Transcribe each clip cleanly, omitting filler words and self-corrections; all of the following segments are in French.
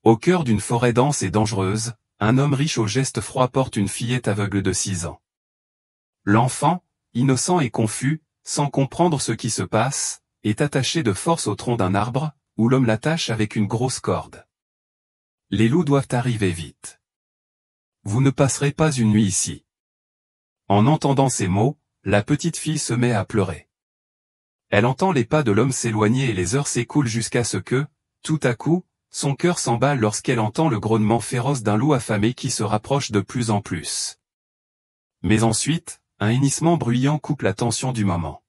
Au cœur d'une forêt dense et dangereuse, un homme riche au geste froid porte une fillette aveugle de 6 ans. L'enfant, innocent et confus, sans comprendre ce qui se passe, est attaché de force au tronc d'un arbre, où l'homme l'attache avec une grosse corde. Les loups doivent arriver vite. Vous ne passerez pas une nuit ici. En entendant ces mots, la petite fille se met à pleurer. Elle entend les pas de l'homme s'éloigner et les heures s'écoulent jusqu'à ce que, tout à coup, son cœur s'emballe lorsqu'elle entend le grognement féroce d'un loup affamé qui se rapproche de plus en plus. Mais ensuite, un hennissement bruyant coupe la tension du moment.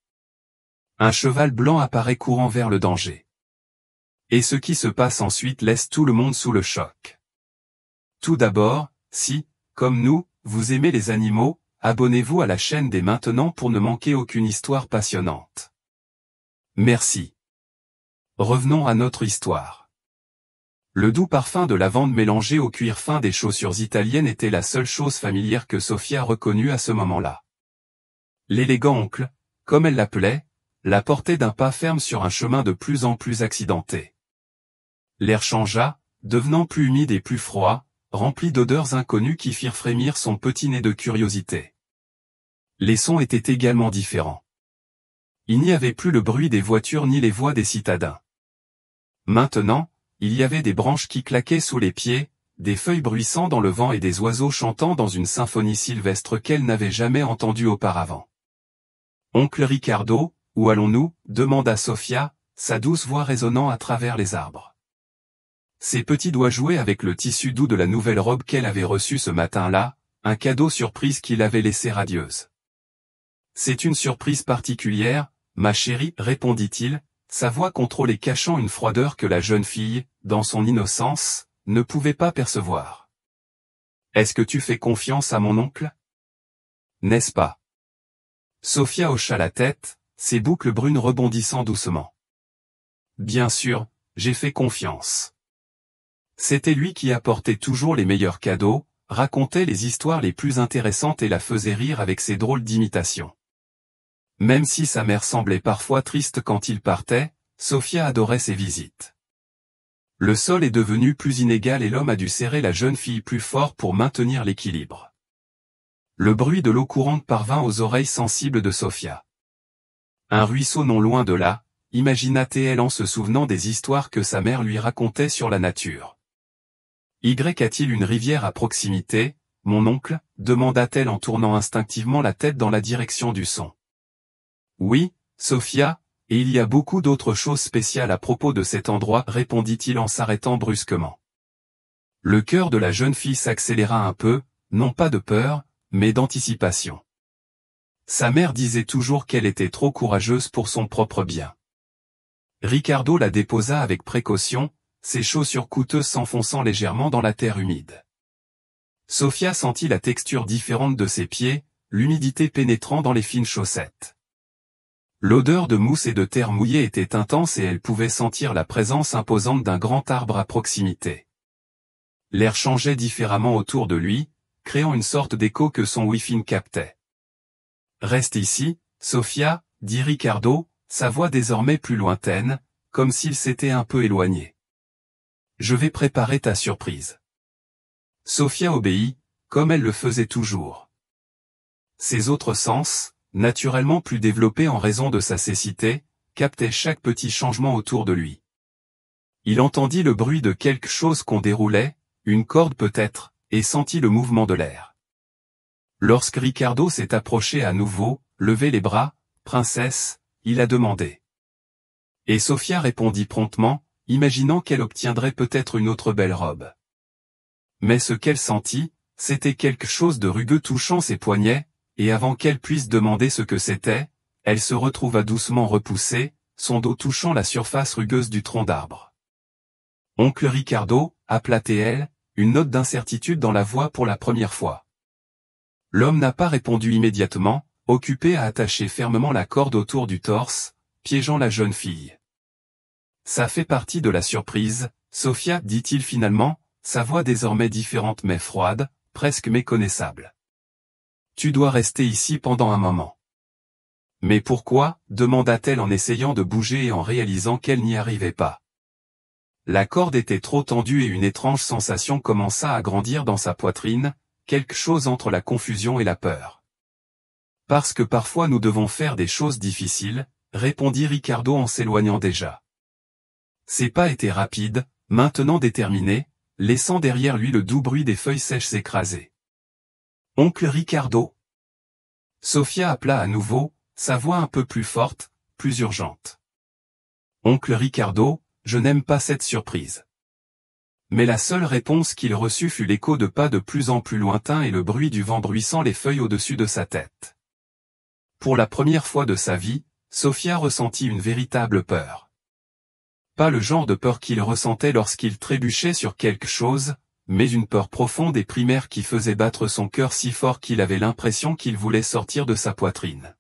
Un cheval blanc apparaît courant vers le danger. Et ce qui se passe ensuite laisse tout le monde sous le choc. Tout d'abord, si, comme nous, vous aimez les animaux, abonnez-vous à la chaîne dès maintenant pour ne manquer aucune histoire passionnante. Merci. Revenons à notre histoire. Le doux parfum de lavande mélangé au cuir fin des chaussures italiennes était la seule chose familière que Sofia reconnut à ce moment-là. L'élégant oncle, comme elle l'appelait, la portait d'un pas ferme sur un chemin de plus en plus accidenté. L'air changea, devenant plus humide et plus froid, rempli d'odeurs inconnues qui firent frémir son petit nez de curiosité. Les sons étaient également différents. Il n'y avait plus le bruit des voitures ni les voix des citadins. Maintenant, il y avait des branches qui claquaient sous les pieds, des feuilles bruissant dans le vent et des oiseaux chantant dans une symphonie sylvestre qu'elle n'avait jamais entendue auparavant. « Oncle Ricardo, où allons-nous » demanda Sofia, sa douce voix résonnant à travers les arbres. Ses petits doigts jouaient avec le tissu doux de la nouvelle robe qu'elle avait reçue ce matin-là, un cadeau surprise qui l'avait laissée radieuse. « C'est une surprise particulière, ma chérie, répondit-il, sa voix contrôlée cachant une froideur que la jeune fille, dans son innocence, ne pouvait pas percevoir. « Est-ce que tu fais confiance à mon oncle ? N'est-ce pas ?» Sofia hocha la tête, ses boucles brunes rebondissant doucement. « Bien sûr, j'ai fait confiance. » C'était lui qui apportait toujours les meilleurs cadeaux, racontait les histoires les plus intéressantes et la faisait rire avec ses drôles d'imitations. Même si sa mère semblait parfois triste quand il partait, Sofia adorait ses visites. Le sol est devenu plus inégal et l'homme a dû serrer la jeune fille plus fort pour maintenir l'équilibre. Le bruit de l'eau courante parvint aux oreilles sensibles de Sofia. Un ruisseau non loin de là, imagina-t-elle en se souvenant des histoires que sa mère lui racontait sur la nature. Y a-t-il une rivière à proximité, mon oncle ? Demanda-t-elle en tournant instinctivement la tête dans la direction du son. Oui, Sofia, et il y a beaucoup d'autres choses spéciales à propos de cet endroit, répondit-il en s'arrêtant brusquement. Le cœur de la jeune fille s'accéléra un peu, non pas de peur, mais d'anticipation. Sa mère disait toujours qu'elle était trop courageuse pour son propre bien. Ricardo la déposa avec précaution, ses chaussures coûteuses s'enfonçant légèrement dans la terre humide. Sofia sentit la texture différente de ses pieds, l'humidité pénétrant dans les fines chaussettes. L'odeur de mousse et de terre mouillée était intense et elle pouvait sentir la présence imposante d'un grand arbre à proximité. L'air changeait différemment autour de lui, créant une sorte d'écho que son Wi-Fi captait. « Reste ici, Sofia, » dit Ricardo, sa voix désormais plus lointaine, comme s'il s'était un peu éloigné. « Je vais préparer ta surprise. » Sofia obéit, comme elle le faisait toujours. Ses autres sens, naturellement plus développés en raison de sa cécité, captaient chaque petit changement autour de lui. Il entendit le bruit de quelque chose qu'on déroulait, une corde peut-être, et sentit le mouvement de l'air. Lorsque Ricardo s'est approché à nouveau, levé les bras, « Princesse », il a demandé. Et Sofia répondit promptement, imaginant qu'elle obtiendrait peut-être une autre belle robe. Mais ce qu'elle sentit, c'était quelque chose de rugueux touchant ses poignets, et avant qu'elle puisse demander ce que c'était, elle se retrouva doucement repoussée, son dos touchant la surface rugueuse du tronc d'arbre. « Oncle Ricardo » appela-t-elle, une note d'incertitude dans la voix pour la première fois. L'homme n'a pas répondu immédiatement, occupé à attacher fermement la corde autour du torse, piégeant la jeune fille. « Ça fait partie de la surprise, Sofia, dit-il finalement, sa voix désormais différente mais froide, presque méconnaissable. Tu dois rester ici pendant un moment. Mais pourquoi ? Demanda-t-elle en essayant de bouger et en réalisant qu'elle n'y arrivait pas. La corde était trop tendue et une étrange sensation commença à grandir dans sa poitrine, quelque chose entre la confusion et la peur. Parce que parfois nous devons faire des choses difficiles, répondit Ricardo en s'éloignant déjà. Ses pas étaient rapides, maintenant déterminés, laissant derrière lui le doux bruit des feuilles sèches s'écraser. « Oncle Ricardo !» Sofia appela à nouveau, sa voix un peu plus forte, plus urgente. « Oncle Ricardo, je n'aime pas cette surprise. » Mais la seule réponse qu'il reçut fut l'écho de pas de plus en plus lointains et le bruit du vent bruissant les feuilles au-dessus de sa tête. Pour la première fois de sa vie, Sofia ressentit une véritable peur. Pas le genre de peur qu'il ressentait lorsqu'il trébuchait sur quelque chose, mais une peur profonde et primaire qui faisait battre son cœur si fort qu'il avait l'impression qu'il voulait sortir de sa poitrine.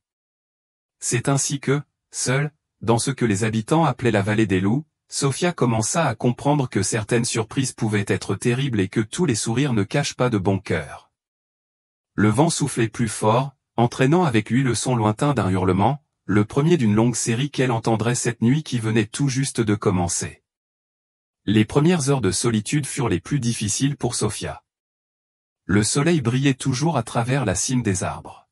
C'est ainsi que, seule, dans ce que les habitants appelaient la vallée des loups, Sofia commença à comprendre que certaines surprises pouvaient être terribles et que tous les sourires ne cachent pas de bon cœur. Le vent soufflait plus fort, entraînant avec lui le son lointain d'un hurlement, le premier d'une longue série qu'elle entendrait cette nuit qui venait tout juste de commencer. Les premières heures de solitude furent les plus difficiles pour Sofia. Le soleil brillait toujours à travers la cime des arbres.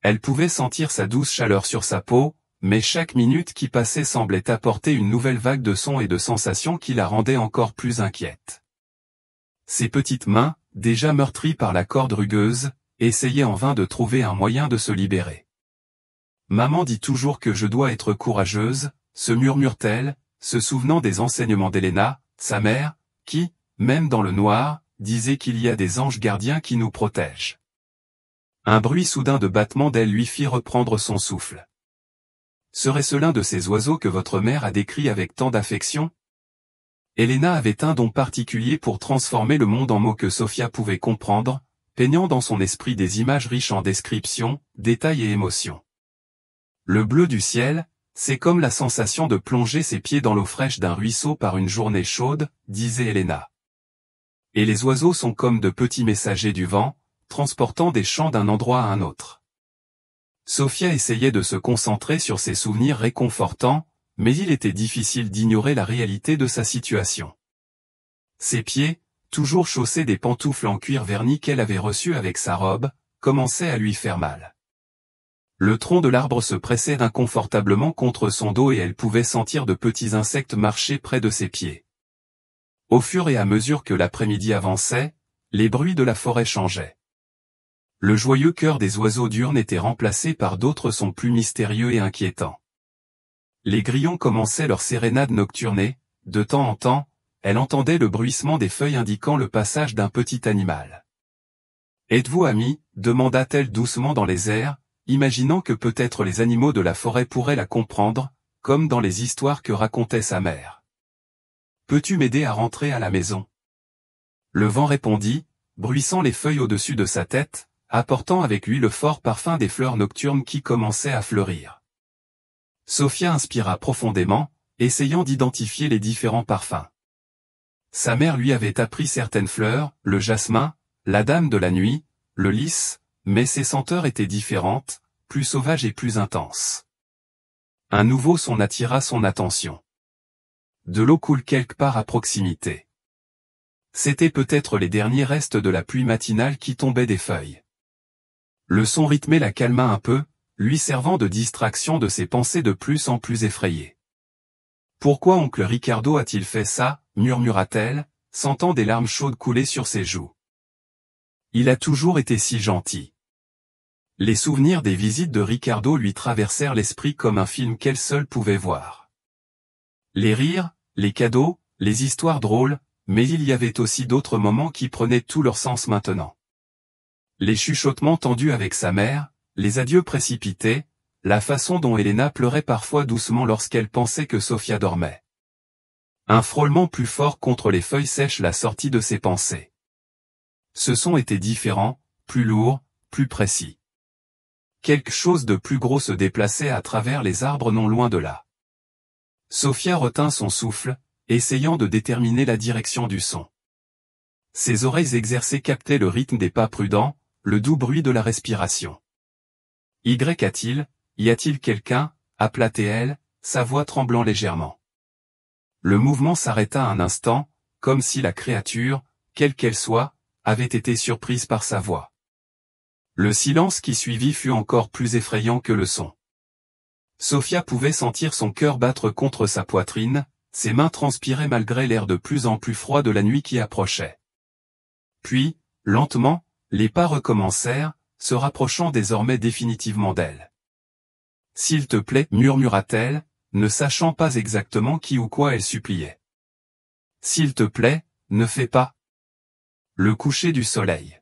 Elle pouvait sentir sa douce chaleur sur sa peau, mais chaque minute qui passait semblait apporter une nouvelle vague de sons et de sensations qui la rendaient encore plus inquiète. Ses petites mains, déjà meurtries par la corde rugueuse, essayaient en vain de trouver un moyen de se libérer. « Maman dit toujours que je dois être courageuse », se murmure-t-elle, se souvenant des enseignements d'Elena, sa mère, qui, même dans le noir, disait qu'il y a des anges gardiens qui nous protègent. Un bruit soudain de battement d'ailes lui fit reprendre son souffle. Serait-ce l'un de ces oiseaux que votre mère a décrit avec tant d'affection? Elena avait un don particulier pour transformer le monde en mots que Sofia pouvait comprendre, peignant dans son esprit des images riches en descriptions, détails et émotions. Le bleu du ciel, c'est comme la sensation de plonger ses pieds dans l'eau fraîche d'un ruisseau par une journée chaude, disait Elena. Et les oiseaux sont comme de petits messagers du vent, transportant des chants d'un endroit à un autre. Sofia essayait de se concentrer sur ses souvenirs réconfortants, mais il était difficile d'ignorer la réalité de sa situation. Ses pieds, toujours chaussés des pantoufles en cuir verni qu'elle avait reçues avec sa robe, commençaient à lui faire mal. Le tronc de l'arbre se pressait inconfortablement contre son dos et elle pouvait sentir de petits insectes marcher près de ses pieds. Au fur et à mesure que l'après-midi avançait, les bruits de la forêt changeaient. Le joyeux chœur des oiseaux diurnes était remplacé par d'autres sons plus mystérieux et inquiétants. Les grillons commençaient leur sérénade nocturne et, de temps en temps, elle entendait le bruissement des feuilles indiquant le passage d'un petit animal. « Êtes-vous amis ?» demanda-t-elle doucement dans les airs, imaginant que peut-être les animaux de la forêt pourraient la comprendre, comme dans les histoires que racontait sa mère. « Peux-tu m'aider à rentrer à la maison ?» Le vent répondit, bruissant les feuilles au-dessus de sa tête, apportant avec lui le fort parfum des fleurs nocturnes qui commençaient à fleurir. Sofia inspira profondément, essayant d'identifier les différents parfums. Sa mère lui avait appris certaines fleurs, le jasmin, la dame de la nuit, le lys, mais ces senteurs étaient différentes, plus sauvages et plus intenses. Un nouveau son attira son attention. De l'eau coule quelque part à proximité. C'étaient peut-être les derniers restes de la pluie matinale qui tombaient des feuilles. Le son rythmé la calma un peu, lui servant de distraction de ses pensées de plus en plus effrayées. « Pourquoi oncle Ricardo a-t-il fait ça ?» murmura-t-elle, sentant des larmes chaudes couler sur ses joues. « Il a toujours été si gentil. » Les souvenirs des visites de Ricardo lui traversèrent l'esprit comme un film qu'elle seule pouvait voir. Les rires, les cadeaux, les histoires drôles, mais il y avait aussi d'autres moments qui prenaient tout leur sens maintenant. Les chuchotements tendus avec sa mère, les adieux précipités, la façon dont Elena pleurait parfois doucement lorsqu'elle pensait que Sofia dormait. Un frôlement plus fort contre les feuilles sèches la sortit de ses pensées. Ce son était différent, plus lourd, plus précis. Quelque chose de plus gros se déplaçait à travers les arbres non loin de là. Sofia retint son souffle, essayant de déterminer la direction du son. Ses oreilles exercées captaient le rythme des pas prudents, le doux bruit de la respiration. « Y a-t-il quelqu'un ?» appela-t-elle, sa voix tremblant légèrement. Le mouvement s'arrêta un instant, comme si la créature, quelle qu'elle soit, avait été surprise par sa voix. Le silence qui suivit fut encore plus effrayant que le son. Sophia pouvait sentir son cœur battre contre sa poitrine, ses mains transpiraient malgré l'air de plus en plus froid de la nuit qui approchait. Puis, lentement, les pas recommencèrent, se rapprochant désormais définitivement d'elle. « S'il te plaît, murmura-t-elle, ne sachant pas exactement qui ou quoi elle suppliait. « S'il te plaît, ne fais pas. » Le coucher du soleil.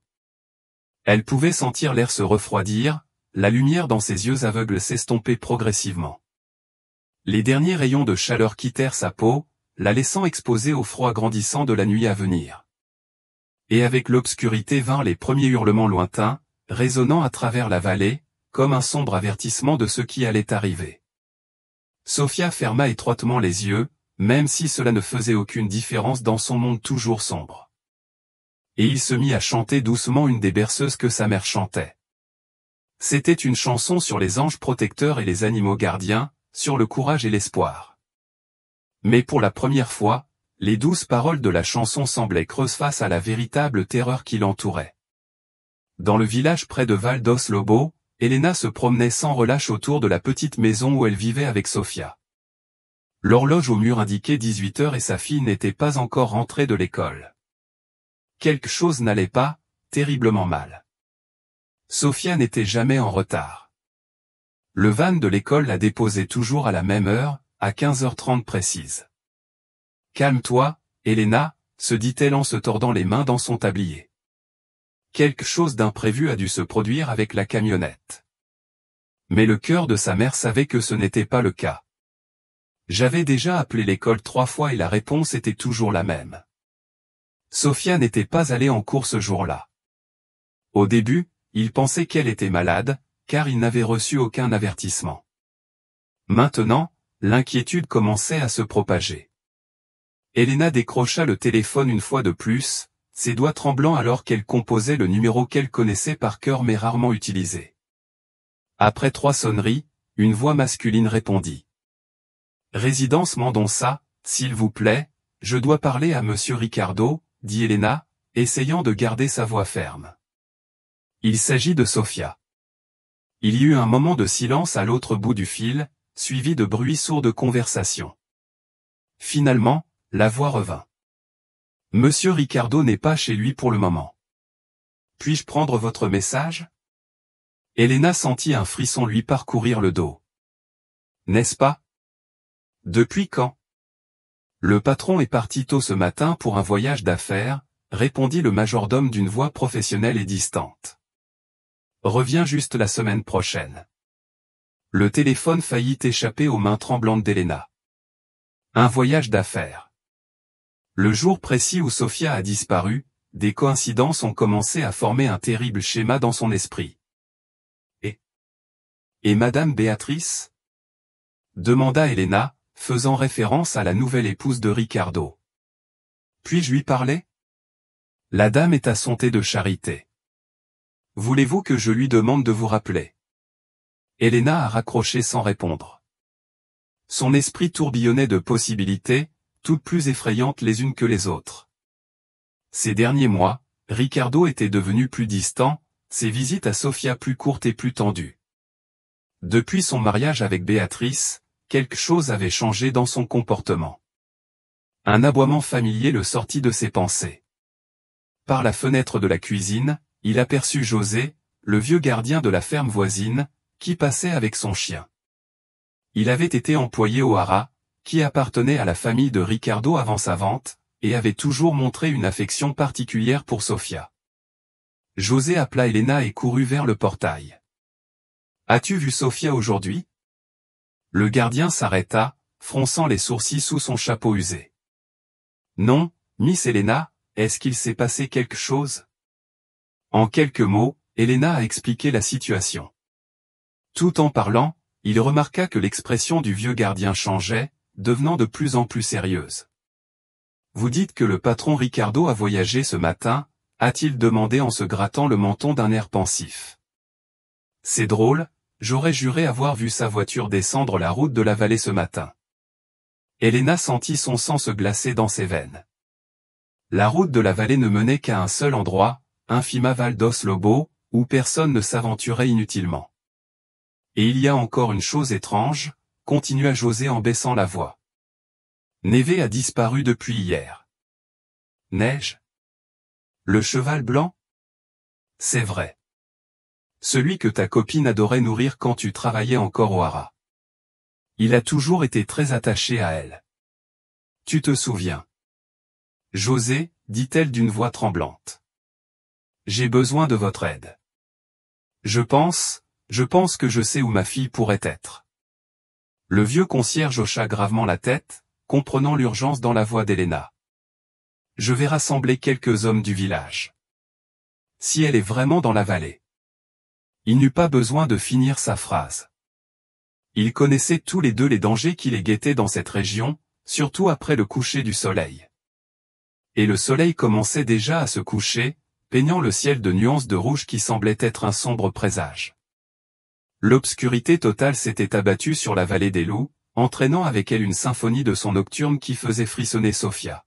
Elle pouvait sentir l'air se refroidir, la lumière dans ses yeux aveugles s'estomper progressivement. Les derniers rayons de chaleur quittèrent sa peau, la laissant exposée au froid grandissant de la nuit à venir. Et avec l'obscurité vinrent les premiers hurlements lointains, résonnant à travers la vallée, comme un sombre avertissement de ce qui allait arriver. Sophia ferma étroitement les yeux, même si cela ne faisait aucune différence dans son monde toujours sombre. Et il se mit à chanter doucement une des berceuses que sa mère chantait. C'était une chanson sur les anges protecteurs et les animaux gardiens, sur le courage et l'espoir. Mais pour la première fois, les douces paroles de la chanson semblaient creuses face à la véritable terreur qui l'entourait. Dans le village près de Val dos Lobo, Elena se promenait sans relâche autour de la petite maison où elle vivait avec Sophia. L'horloge au mur indiquait 18 heures et sa fille n'était pas encore rentrée de l'école. Quelque chose n'allait pas, terriblement mal. Sophia n'était jamais en retard. Le van de l'école la déposait toujours à la même heure, à 15h30 précise. « Calme-toi, Elena, se dit-elle en se tordant les mains dans son tablier. Quelque chose d'imprévu a dû se produire avec la camionnette. Mais le cœur de sa mère savait que ce n'était pas le cas. J'avais déjà appelé l'école 3 fois et la réponse était toujours la même. Sophia n'était pas allée en cours ce jour-là. Au début, il pensait qu'elle était malade, car il n'avait reçu aucun avertissement. Maintenant, l'inquiétude commençait à se propager. Elena décrocha le téléphone une fois de plus, ses doigts tremblants alors qu'elle composait le numéro qu'elle connaissait par cœur mais rarement utilisé. Après 3 sonneries, une voix masculine répondit. « Résidence Mendonça, s'il vous plaît, je dois parler à monsieur Ricardo, dit Elena, essayant de garder sa voix ferme. Il s'agit de Sophia. Il y eut un moment de silence à l'autre bout du fil, suivi de bruits sourds de conversation. Finalement, la voix revint. Monsieur Ricardo n'est pas chez lui pour le moment. Puis-je prendre votre message? Elena sentit un frisson lui parcourir le dos. N'est-ce pas? Depuis quand? Le patron est parti tôt ce matin pour un voyage d'affaires, répondit le majordome d'une voix professionnelle et distante. Reviens juste la semaine prochaine. Le téléphone faillit échapper aux mains tremblantes d'Elena. Un voyage d'affaires. Le jour précis où Sophia a disparu, des coïncidences ont commencé à former un terrible schéma dans son esprit. Et Madame Béatrice? Demanda Elena, faisant référence à la nouvelle épouse de Ricardo. Puis-je lui parler? La dame est à son thé de charité. Voulez-vous que je lui demande de vous rappeler? Elena a raccroché sans répondre. Son esprit tourbillonnait de possibilités, toutes plus effrayantes les unes que les autres. Ces derniers mois, Ricardo était devenu plus distant, ses visites à Sophia plus courtes et plus tendues. Depuis son mariage avec Béatrice, quelque chose avait changé dans son comportement. Un aboiement familier le sortit de ses pensées. Par la fenêtre de la cuisine, il aperçut José, le vieux gardien de la ferme voisine, qui passait avec son chien. Il avait été employé au haras, qui appartenait à la famille de Ricardo avant sa vente, et avait toujours montré une affection particulière pour Sophia. José appela Elena et courut vers le portail. « As-tu vu Sophia aujourd'hui » Le gardien s'arrêta, fronçant les sourcils sous son chapeau usé. « Non, Miss Elena, est-ce qu'il s'est passé quelque chose ?» En quelques mots, Elena a expliqué la situation. Tout en parlant, il remarqua que l'expression du vieux gardien changeait, devenant de plus en plus sérieuse. « Vous dites que le patron Ricardo a voyagé ce matin » a-t-il demandé en se grattant le menton d'un air pensif. « C'est drôle, j'aurais juré avoir vu sa voiture descendre la route de la vallée ce matin. » Helena sentit son sang se glacer dans ses veines. La route de la vallée ne menait qu'à un seul endroit, Infima Val dos Lobo, où personne ne s'aventurait inutilement. Et il y a encore une chose étrange, continua José en baissant la voix. Neve a disparu depuis hier. Neige? Le cheval blanc? C'est vrai. Celui que ta copine adorait nourrir quand tu travaillais encore au haras. Il a toujours été très attaché à elle. Tu te souviens? José, dit-elle d'une voix tremblante. J'ai besoin de votre aide. Je pense que je sais où ma fille pourrait être. Le vieux concierge hocha gravement la tête, comprenant l'urgence dans la voix d'Helena. Je vais rassembler quelques hommes du village. Si elle est vraiment dans la vallée. Il n'eut pas besoin de finir sa phrase. Ils connaissaient tous les deux les dangers qui les guettaient dans cette région, surtout après le coucher du soleil. Et le soleil commençait déjà à se coucher, peignant le ciel de nuances de rouge qui semblaient être un sombre présage. L'obscurité totale s'était abattue sur la vallée des loups, entraînant avec elle une symphonie de sons nocturnes qui faisait frissonner Sophia.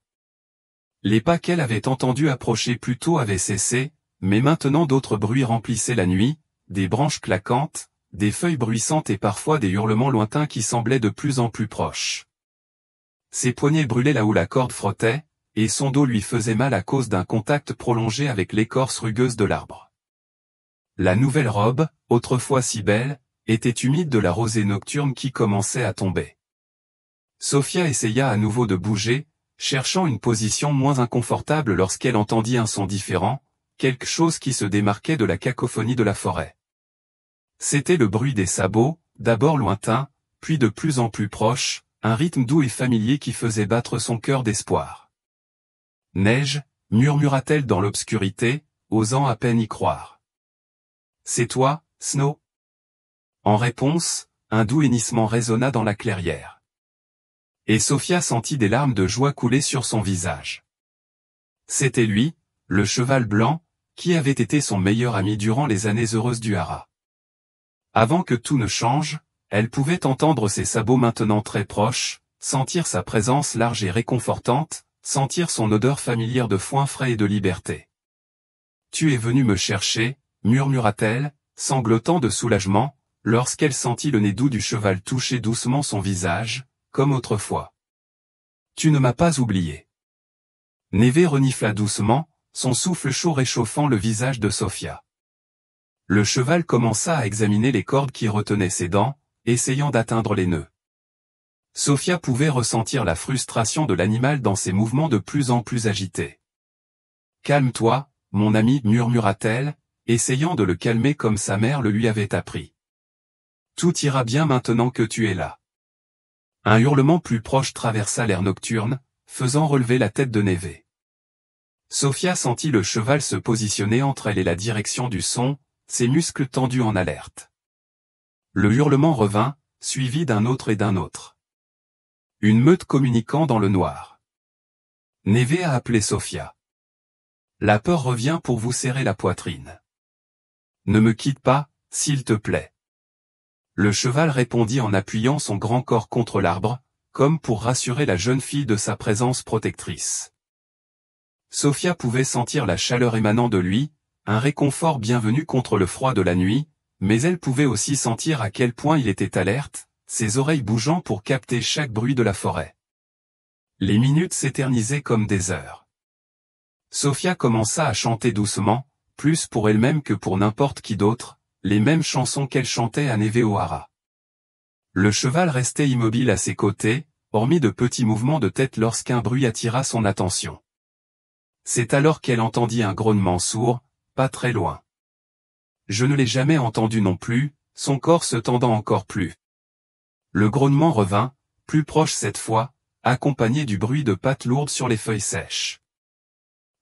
Les pas qu'elle avait entendus approcher plus tôt avaient cessé, mais maintenant d'autres bruits remplissaient la nuit, des branches claquantes, des feuilles bruissantes et parfois des hurlements lointains qui semblaient de plus en plus proches. Ses poignets brûlaient là où la corde frottait, et son dos lui faisait mal à cause d'un contact prolongé avec l'écorce rugueuse de l'arbre. La nouvelle robe, autrefois si belle, était humide de la rosée nocturne qui commençait à tomber. Sophia essaya à nouveau de bouger, cherchant une position moins inconfortable lorsqu'elle entendit un son différent, quelque chose qui se démarquait de la cacophonie de la forêt. C'était le bruit des sabots, d'abord lointain, puis de plus en plus proche, un rythme doux et familier qui faisait battre son cœur d'espoir. « Neige » murmura-t-elle dans l'obscurité, osant à peine y croire. « C'est toi, Snow ?» En réponse, un doux hennissement résonna dans la clairière. Et Sophia sentit des larmes de joie couler sur son visage. C'était lui, le cheval blanc, qui avait été son meilleur ami durant les années heureuses du haras. Avant que tout ne change, elle pouvait entendre ses sabots maintenant très proches, sentir sa présence large et réconfortante, sentir son odeur familière de foin frais et de liberté. « Tu es venu me chercher » murmura-t-elle, sanglotant de soulagement, lorsqu'elle sentit le nez doux du cheval toucher doucement son visage, comme autrefois. « Tu ne m'as pas oublié. » Neve renifla doucement, son souffle chaud réchauffant le visage de Sophia. Le cheval commença à examiner les cordes qui retenaient ses dents, essayant d'atteindre les nœuds. Sophia pouvait ressentir la frustration de l'animal dans ses mouvements de plus en plus agités. « Calme-toi, mon ami, murmura-t-elle, essayant de le calmer comme sa mère le lui avait appris. « Tout ira bien maintenant que tu es là. » Un hurlement plus proche traversa l'air nocturne, faisant relever la tête de Neve. Sophia sentit le cheval se positionner entre elle et la direction du son, ses muscles tendus en alerte. Le hurlement revint, suivi d'un autre et d'un autre. Une meute communiquant dans le noir. Neve a appelé Sophia. La peur revient pour vous serrer la poitrine. Ne me quitte pas, s'il te plaît. Le cheval répondit en appuyant son grand corps contre l'arbre, comme pour rassurer la jeune fille de sa présence protectrice. Sophia pouvait sentir la chaleur émanant de lui, un réconfort bienvenu contre le froid de la nuit, mais elle pouvait aussi sentir à quel point il était alerte, ses oreilles bougeant pour capter chaque bruit de la forêt. Les minutes s'éternisaient comme des heures. Sophia commença à chanter doucement, plus pour elle-même que pour n'importe qui d'autre, les mêmes chansons qu'elle chantait à Neve au haras. Le cheval restait immobile à ses côtés, hormis de petits mouvements de tête lorsqu'un bruit attira son attention. C'est alors qu'elle entendit un grognement sourd, pas très loin. Je ne l'ai jamais entendu non plus, son corps se tendant encore plus. Le grognement revint, plus proche cette fois, accompagné du bruit de pattes lourdes sur les feuilles sèches.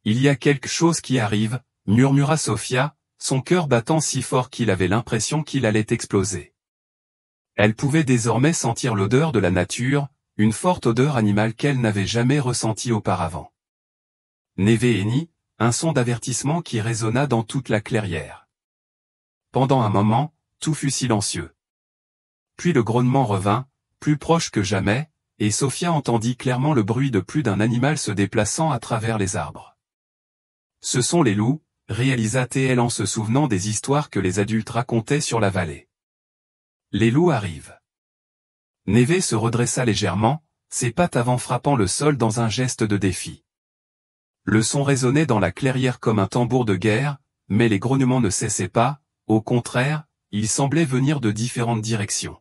Il y a quelque chose qui arrive, murmura Sophia, son cœur battant si fort qu'il avait l'impression qu'il allait exploser. Elle pouvait désormais sentir l'odeur de la nature, une forte odeur animale qu'elle n'avait jamais ressentie auparavant. Neve hennit, un son d'avertissement qui résonna dans toute la clairière. Pendant un moment, tout fut silencieux. Puis le grognement revint, plus proche que jamais, et Sophia entendit clairement le bruit de plus d'un animal se déplaçant à travers les arbres. Ce sont les loups, réalisa-t-elle en se souvenant des histoires que les adultes racontaient sur la vallée. Les loups arrivent. Neve se redressa légèrement, ses pattes avant frappant le sol dans un geste de défi. Le son résonnait dans la clairière comme un tambour de guerre, mais les grognements ne cessaient pas, au contraire, ils semblaient venir de différentes directions.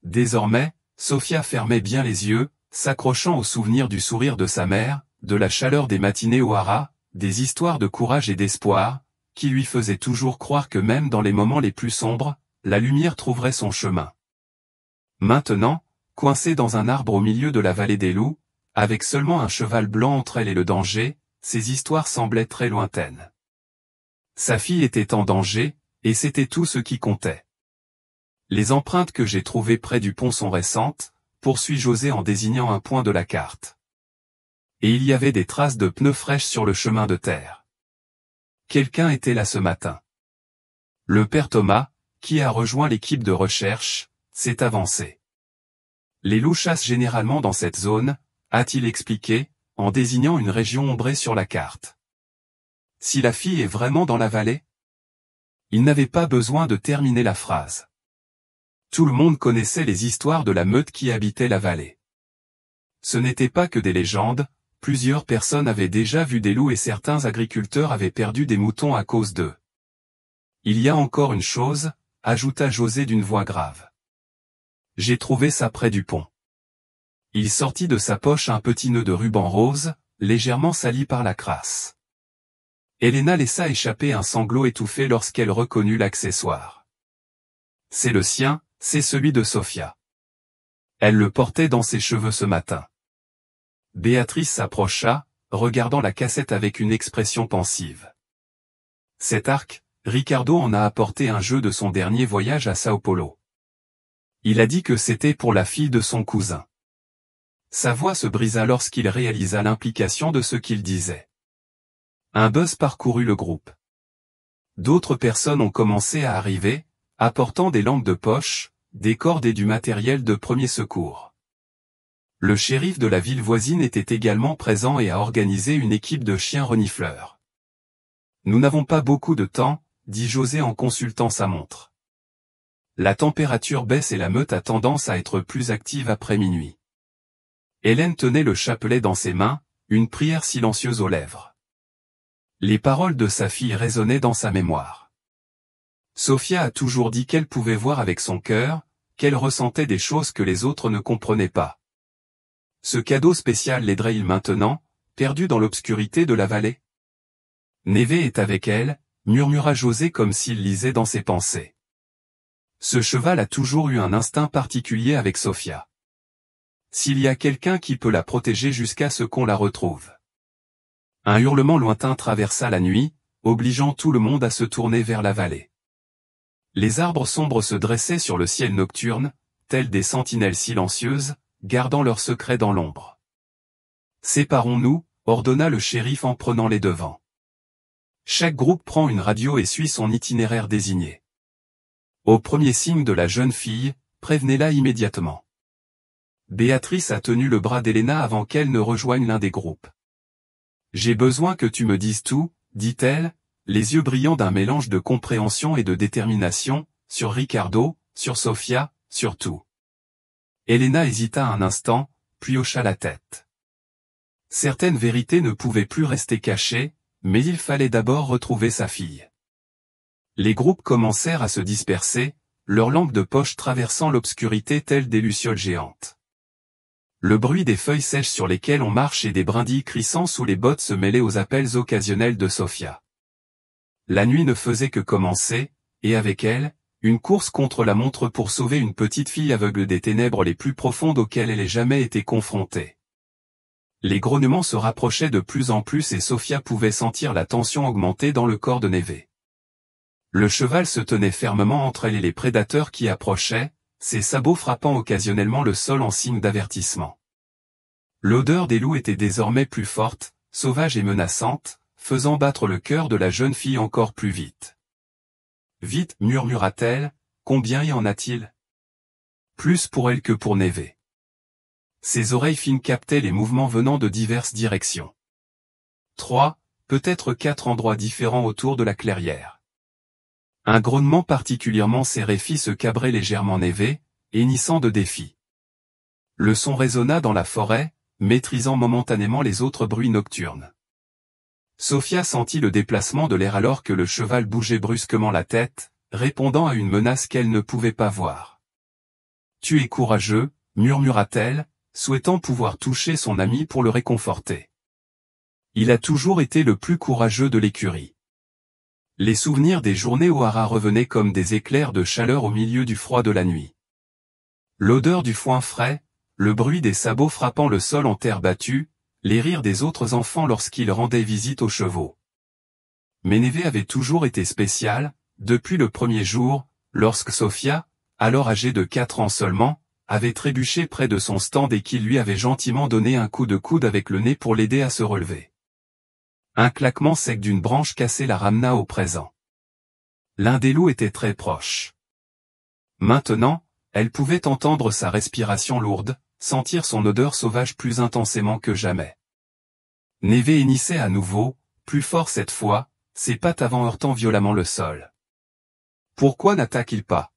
Désormais, Sophia fermait bien les yeux, s'accrochant au souvenir du sourire de sa mère, de la chaleur des matinées au haras, des histoires de courage et d'espoir, qui lui faisaient toujours croire que même dans les moments les plus sombres, la lumière trouverait son chemin. Maintenant, coincée dans un arbre au milieu de la vallée des loups, avec seulement un cheval blanc entre elle et le danger, ces histoires semblaient très lointaines. Sa fille était en danger, et c'était tout ce qui comptait. Les empreintes que j'ai trouvées près du pont sont récentes, poursuit José en désignant un point de la carte. Et il y avait des traces de pneus fraîches sur le chemin de terre. Quelqu'un était là ce matin. Le père Thomas, qui a rejoint l'équipe de recherche, s'est avancé. Les loups chassent généralement dans cette zone, a-t-il expliqué, en désignant une région ombrée sur la carte. Si la fille est vraiment dans la vallée? Il n'avait pas besoin de terminer la phrase. Tout le monde connaissait les histoires de la meute qui habitait la vallée. Ce n'était pas que des légendes, plusieurs personnes avaient déjà vu des loups et certains agriculteurs avaient perdu des moutons à cause d'eux. Il y a encore une chose, ajouta José d'une voix grave. J'ai trouvé ça près du pont. Il sortit de sa poche un petit nœud de ruban rose, légèrement sali par la crasse. Elena laissa échapper un sanglot étouffé lorsqu'elle reconnut l'accessoire. C'est le sien, c'est celui de Sophia. Elle le portait dans ses cheveux ce matin. Béatrice s'approcha, regardant la cassette avec une expression pensive. Cet arc, Ricardo en a apporté un jeu de son dernier voyage à Sao Paulo. Il a dit que c'était pour la fille de son cousin. Sa voix se brisa lorsqu'il réalisa l'implication de ce qu'il disait. Un buzz parcourut le groupe. D'autres personnes ont commencé à arriver, apportant des lampes de poche, des cordes et du matériel de premier secours. Le shérif de la ville voisine était également présent et a organisé une équipe de chiens renifleurs. Nous n'avons pas beaucoup de temps, dit José en consultant sa montre. La température baisse et la meute a tendance à être plus active après minuit. Hélène tenait le chapelet dans ses mains, une prière silencieuse aux lèvres. Les paroles de sa fille résonnaient dans sa mémoire. Sophia a toujours dit qu'elle pouvait voir avec son cœur, qu'elle ressentait des choses que les autres ne comprenaient pas. Ce cadeau spécial l'aiderait-il maintenant, perdu dans l'obscurité de la vallée? Neve est avec elle, murmura José comme s'il lisait dans ses pensées. Ce cheval a toujours eu un instinct particulier avec Sophia. S'il y a quelqu'un qui peut la protéger jusqu'à ce qu'on la retrouve. Un hurlement lointain traversa la nuit, obligeant tout le monde à se tourner vers la vallée. Les arbres sombres se dressaient sur le ciel nocturne, tels des sentinelles silencieuses, gardant leurs secrets dans l'ombre. Séparons-nous, ordonna le shérif en prenant les devants. Chaque groupe prend une radio et suit son itinéraire désigné. Au premier signe de la jeune fille, prévenez-la immédiatement. Béatrice a tenu le bras d'Elena avant qu'elle ne rejoigne l'un des groupes. J'ai besoin que tu me dises tout, dit-elle, les yeux brillants d'un mélange de compréhension et de détermination, sur Ricardo, sur Sophia, sur tout. Elena hésita un instant, puis hocha la tête. Certaines vérités ne pouvaient plus rester cachées, mais il fallait d'abord retrouver sa fille. Les groupes commencèrent à se disperser, leurs lampes de poche traversant l'obscurité telles des lucioles géantes. Le bruit des feuilles sèches sur lesquelles on marche et des brindilles crissant sous les bottes se mêlaient aux appels occasionnels de Sophia. La nuit ne faisait que commencer, et avec elle, une course contre la montre pour sauver une petite fille aveugle des ténèbres les plus profondes auxquelles elle ait jamais été confrontée. Les grognements se rapprochaient de plus en plus et Sophia pouvait sentir la tension augmenter dans le corps de Neve. Le cheval se tenait fermement entre elle et les prédateurs qui approchaient, ses sabots frappant occasionnellement le sol en signe d'avertissement. L'odeur des loups était désormais plus forte, sauvage et menaçante, faisant battre le cœur de la jeune fille encore plus vite. Vite, murmura-t-elle, combien y en a-t-il? Plus pour elle que pour Neve. Ses oreilles fines captaient les mouvements venant de diverses directions. 3, peut-être 4 endroits différents autour de la clairière. Un grognement particulièrement serré fit se cabrer légèrement Neve, hennissant de défi. Le son résonna dans la forêt, maîtrisant momentanément les autres bruits nocturnes. Sophia sentit le déplacement de l'air alors que le cheval bougeait brusquement la tête, répondant à une menace qu'elle ne pouvait pas voir. « Tu es courageux », murmura-t-elle, souhaitant pouvoir toucher son ami pour le réconforter. Il a toujours été le plus courageux de l'écurie. Les souvenirs des journées au haras revenaient comme des éclairs de chaleur au milieu du froid de la nuit. L'odeur du foin frais, le bruit des sabots frappant le sol en terre battue, les rires des autres enfants lorsqu'ils rendaient visite aux chevaux. Mais Neve avait toujours été spécial, depuis le premier jour, lorsque Sophia, alors âgée de 4 ans seulement, avait trébuché près de son stand et qu'il lui avait gentiment donné un coup de coude avec le nez pour l'aider à se relever. Un claquement sec d'une branche cassée la ramena au présent. L'un des loups était très proche. Maintenant, elle pouvait entendre sa respiration lourde, sentir son odeur sauvage plus intensément que jamais. Neve hennissait à nouveau, plus fort cette fois, ses pattes avant heurtant violemment le sol. Pourquoi n'attaque-t-il pas?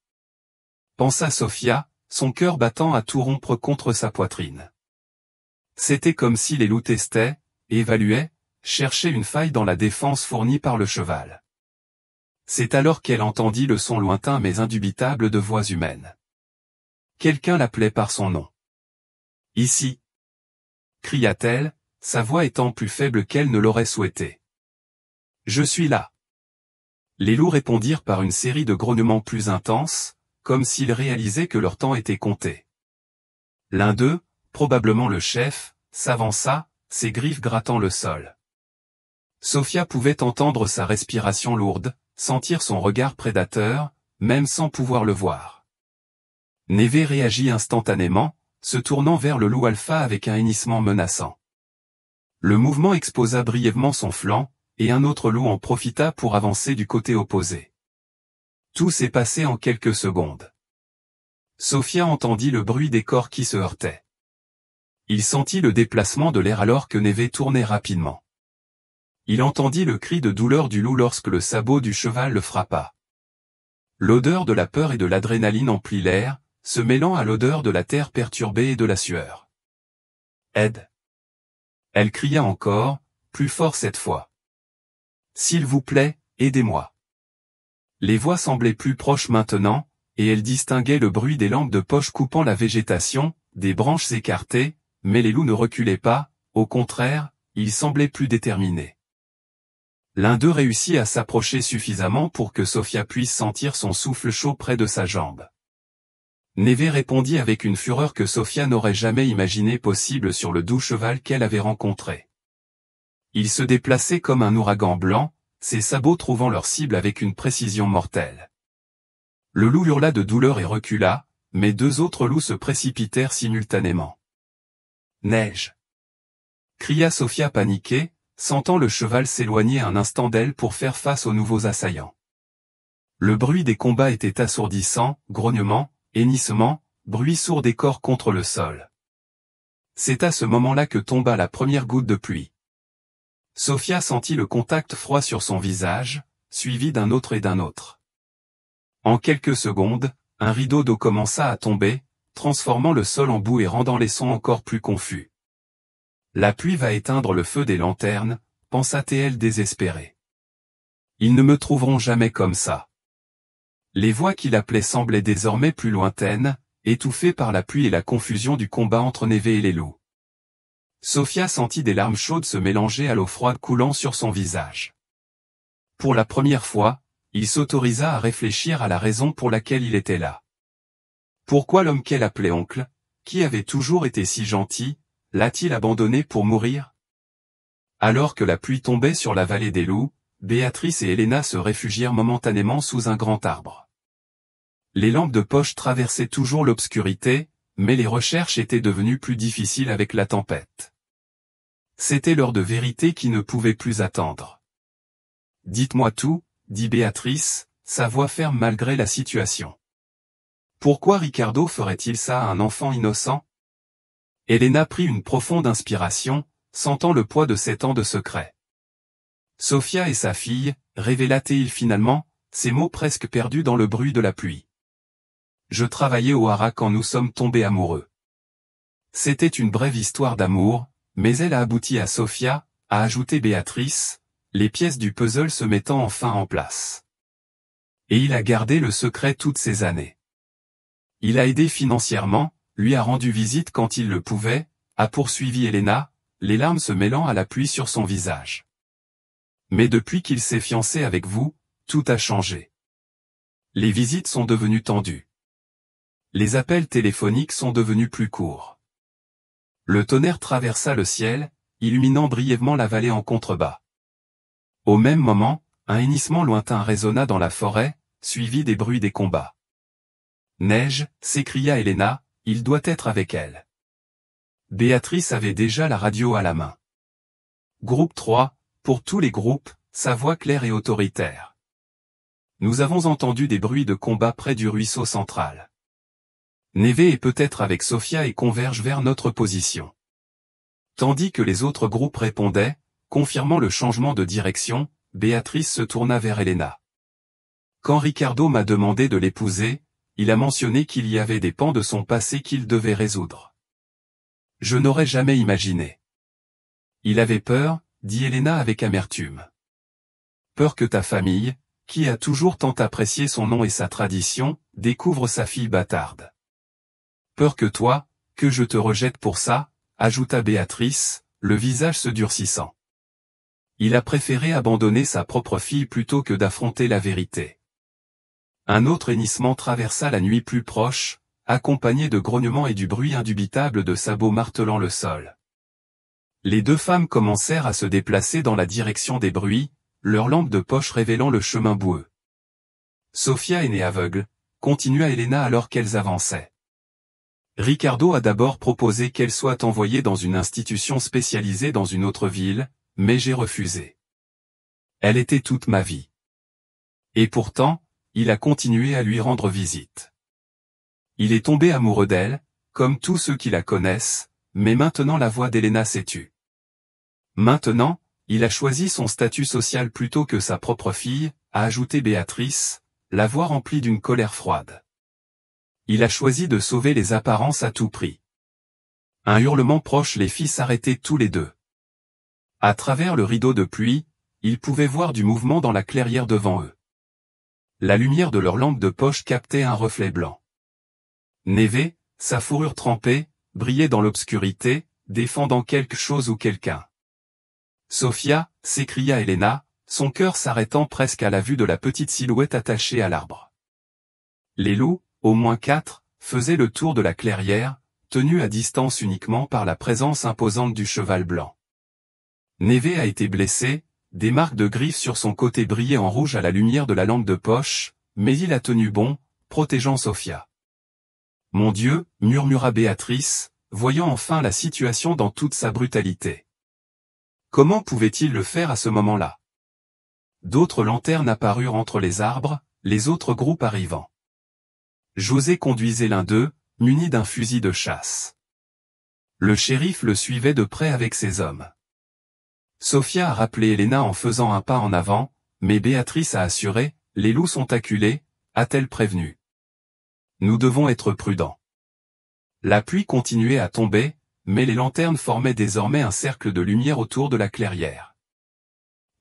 Pensa Sophia, son cœur battant à tout rompre contre sa poitrine. C'était comme si les loups testaient, évaluaient, cherchaient une faille dans la défense fournie par le cheval. C'est alors qu'elle entendit le son lointain mais indubitable de voix humaines. Quelqu'un l'appelait par son nom. « Ici !» cria-t-elle, sa voix étant plus faible qu'elle ne l'aurait souhaité. « Je suis là !» Les loups répondirent par une série de grognements plus intenses, comme s'ils réalisaient que leur temps était compté. L'un d'eux, probablement le chef, s'avança, ses griffes grattant le sol. Sophia pouvait entendre sa respiration lourde, sentir son regard prédateur, même sans pouvoir le voir. Neve réagit instantanément, se tournant vers le loup alpha avec un hennissement menaçant. Le mouvement exposa brièvement son flanc, et un autre loup en profita pour avancer du côté opposé. Tout s'est passé en quelques secondes. Sophia entendit le bruit des corps qui se heurtaient. Il sentit le déplacement de l'air alors que Neve tournait rapidement. Il entendit le cri de douleur du loup lorsque le sabot du cheval le frappa. L'odeur de la peur et de l'adrénaline emplit l'air, se mêlant à l'odeur de la terre perturbée et de la sueur. « Aide !» Elle cria encore, plus fort cette fois. « S'il vous plaît, aidez-moi !» Les voix semblaient plus proches maintenant, et elle distinguait le bruit des lampes de poche coupant la végétation, des branches écartées, mais les loups ne reculaient pas, au contraire, ils semblaient plus déterminés. L'un d'eux réussit à s'approcher suffisamment pour que Sophia puisse sentir son souffle chaud près de sa jambe. Neve répondit avec une fureur que Sophia n'aurait jamais imaginé possible sur le doux cheval qu'elle avait rencontré. Il se déplaçait comme un ouragan blanc, ses sabots trouvant leur cible avec une précision mortelle. Le loup hurla de douleur et recula, mais 2 autres loups se précipitèrent simultanément. « Neige !» cria Sophia paniquée, sentant le cheval s'éloigner un instant d'elle pour faire face aux nouveaux assaillants. Le bruit des combats était assourdissant, grognements, hennissements, bruit sourd des corps contre le sol. C'est à ce moment-là que tomba la première goutte de pluie. Sophia sentit le contact froid sur son visage, suivi d'un autre et d'un autre. En quelques secondes, un rideau d'eau commença à tomber, transformant le sol en boue et rendant les sons encore plus confus. La pluie va éteindre le feu des lanternes, pensa-t-elle désespérée. Ils ne me trouveront jamais comme ça. Les voix qui l'appelaient semblaient désormais plus lointaines, étouffées par la pluie et la confusion du combat entre Neve et les loups. Sophia sentit des larmes chaudes se mélanger à l'eau froide coulant sur son visage. Pour la première fois, il s'autorisa à réfléchir à la raison pour laquelle il était là. Pourquoi l'homme qu'elle appelait oncle, qui avait toujours été si gentil, l'a-t-il abandonné pour mourir? Alors que la pluie tombait sur la vallée des loups, Béatrice et Helena se réfugièrent momentanément sous un grand arbre. Les lampes de poche traversaient toujours l'obscurité, mais les recherches étaient devenues plus difficiles avec la tempête. C'était l'heure de vérité qui ne pouvait plus attendre. « Dites-moi tout », dit Béatrice, sa voix ferme malgré la situation. « Pourquoi Ricardo ferait-il ça à un enfant innocent ? Elena prit une profonde inspiration, sentant le poids de 7 ans de secret. Sofia et sa fille, révéla-t-il finalement, ces mots presque perdus dans le bruit de la pluie. Je travaillais au haras quand nous sommes tombés amoureux. C'était une brève histoire d'amour, mais elle a abouti à Sofia, a ajouté Béatrice, les pièces du puzzle se mettant enfin en place. Et il a gardé le secret toutes ces années. Il a aidé financièrement, lui a rendu visite quand il le pouvait, a poursuivi Elena, les larmes se mêlant à la pluie sur son visage. Mais depuis qu'il s'est fiancé avec vous, tout a changé. Les visites sont devenues tendues. Les appels téléphoniques sont devenus plus courts. Le tonnerre traversa le ciel, illuminant brièvement la vallée en contrebas. Au même moment, un hennissement lointain résonna dans la forêt, suivi des bruits des combats. Neige, s'écria Elena, il doit être avec elle. Béatrice avait déjà la radio à la main. Groupe 3, pour tous les groupes, sa voix claire et autoritaire. Nous avons entendu des bruits de combat près du ruisseau central. Neve est peut-être avec Sofia et converge vers notre position. Tandis que les autres groupes répondaient, confirmant le changement de direction, Béatrice se tourna vers Elena. Quand Ricardo m'a demandé de l'épouser, il a mentionné qu'il y avait des pans de son passé qu'il devait résoudre. Je n'aurais jamais imaginé. Il avait peur, dit Elena avec amertume. Peur que ta famille, qui a toujours tant apprécié son nom et sa tradition, découvre sa fille bâtarde. Peur que toi, que je te rejette pour ça, ajouta Béatrice, le visage se durcissant. Il a préféré abandonner sa propre fille plutôt que d'affronter la vérité. Un autre hennissement traversa la nuit plus proche, accompagné de grognements et du bruit indubitable de sabots martelant le sol. Les deux femmes commencèrent à se déplacer dans la direction des bruits, leurs lampes de poche révélant le chemin boueux. Sofia est née aveugle, continua Elena alors qu'elles avançaient. Ricardo a d'abord proposé qu'elle soit envoyée dans une institution spécialisée dans une autre ville, mais j'ai refusé. Elle était toute ma vie. Et pourtant, il a continué à lui rendre visite. Il est tombé amoureux d'elle, comme tous ceux qui la connaissent, mais maintenant la voix d'Elena s'est tue. Maintenant, il a choisi son statut social plutôt que sa propre fille, a ajouté Béatrice, la voix remplie d'une colère froide. Il a choisi de sauver les apparences à tout prix. Un hurlement proche les fit s'arrêter tous les deux. À travers le rideau de pluie, ils pouvaient voir du mouvement dans la clairière devant eux. La lumière de leur lampe de poche captait un reflet blanc. Neve, sa fourrure trempée, brillait dans l'obscurité, défendant quelque chose ou quelqu'un. Sofia, s'écria Elena, son cœur s'arrêtant presque à la vue de la petite silhouette attachée à l'arbre. Les loups, au moins 4, faisaient le tour de la clairière, tenus à distance uniquement par la présence imposante du cheval blanc. Neve a été blessé, des marques de griffes sur son côté brillaient en rouge à la lumière de la lampe de poche, mais il a tenu bon, protégeant Sofia. Mon Dieu, murmura Béatrice, voyant enfin la situation dans toute sa brutalité. Comment pouvait-il le faire à ce moment-là? D'autres lanternes apparurent entre les arbres, les autres groupes arrivant. José conduisait l'un d'eux, muni d'un fusil de chasse. Le shérif le suivait de près avec ses hommes. Sofia a rappelé Elena en faisant un pas en avant, mais Béatrice a assuré, les loups sont acculés, a-t-elle prévenu. Nous devons être prudents. La pluie continuait à tomber, mais les lanternes formaient désormais un cercle de lumière autour de la clairière.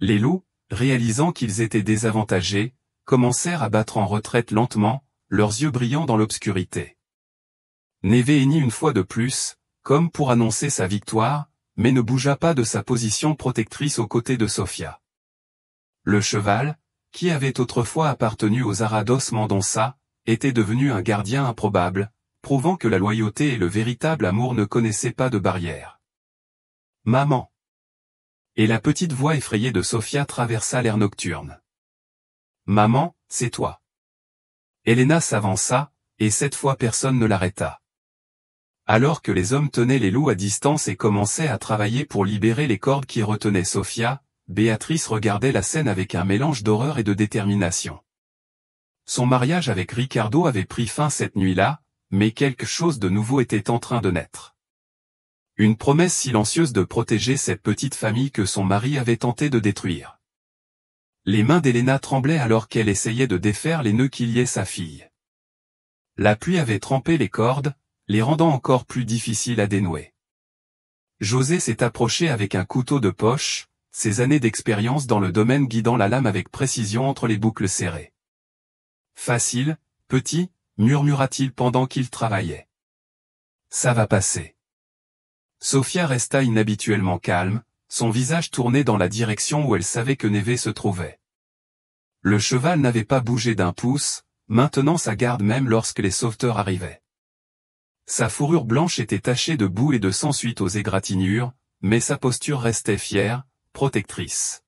Les loups, réalisant qu'ils étaient désavantagés, commencèrent à battre en retraite lentement, leurs yeux brillant dans l'obscurité. Neve hennit une fois de plus, comme pour annoncer sa victoire, mais ne bougea pas de sa position protectrice aux côtés de Sofia. Le cheval, qui avait autrefois appartenu aux Arados Mendonça, était devenu un gardien improbable, prouvant que la loyauté et le véritable amour ne connaissaient pas de barrières. « Maman !» Et la petite voix effrayée de Sofia traversa l'air nocturne. « Maman, c'est toi !» Elena s'avança, et cette fois personne ne l'arrêta. Alors que les hommes tenaient les loups à distance et commençaient à travailler pour libérer les cordes qui retenaient Sofia, Béatrice regardait la scène avec un mélange d'horreur et de détermination. Son mariage avec Ricardo avait pris fin cette nuit-là, mais quelque chose de nouveau était en train de naître. Une promesse silencieuse de protéger cette petite famille que son mari avait tenté de détruire. Les mains d'Elena tremblaient alors qu'elle essayait de défaire les nœuds qui liaient sa fille. La pluie avait trempé les cordes, les rendant encore plus difficiles à dénouer. José s'est approché avec un couteau de poche, ses années d'expérience dans le domaine guidant la lame avec précision entre les boucles serrées. Facile, petit, murmura-t-il pendant qu'il travaillait. Ça va passer. Sofia resta inhabituellement calme, son visage tourné dans la direction où elle savait que Neve se trouvait. Le cheval n'avait pas bougé d'un pouce, maintenant sa garde même lorsque les sauveteurs arrivaient. Sa fourrure blanche était tachée de boue et de sang suite aux égratignures, mais sa posture restait fière, protectrice.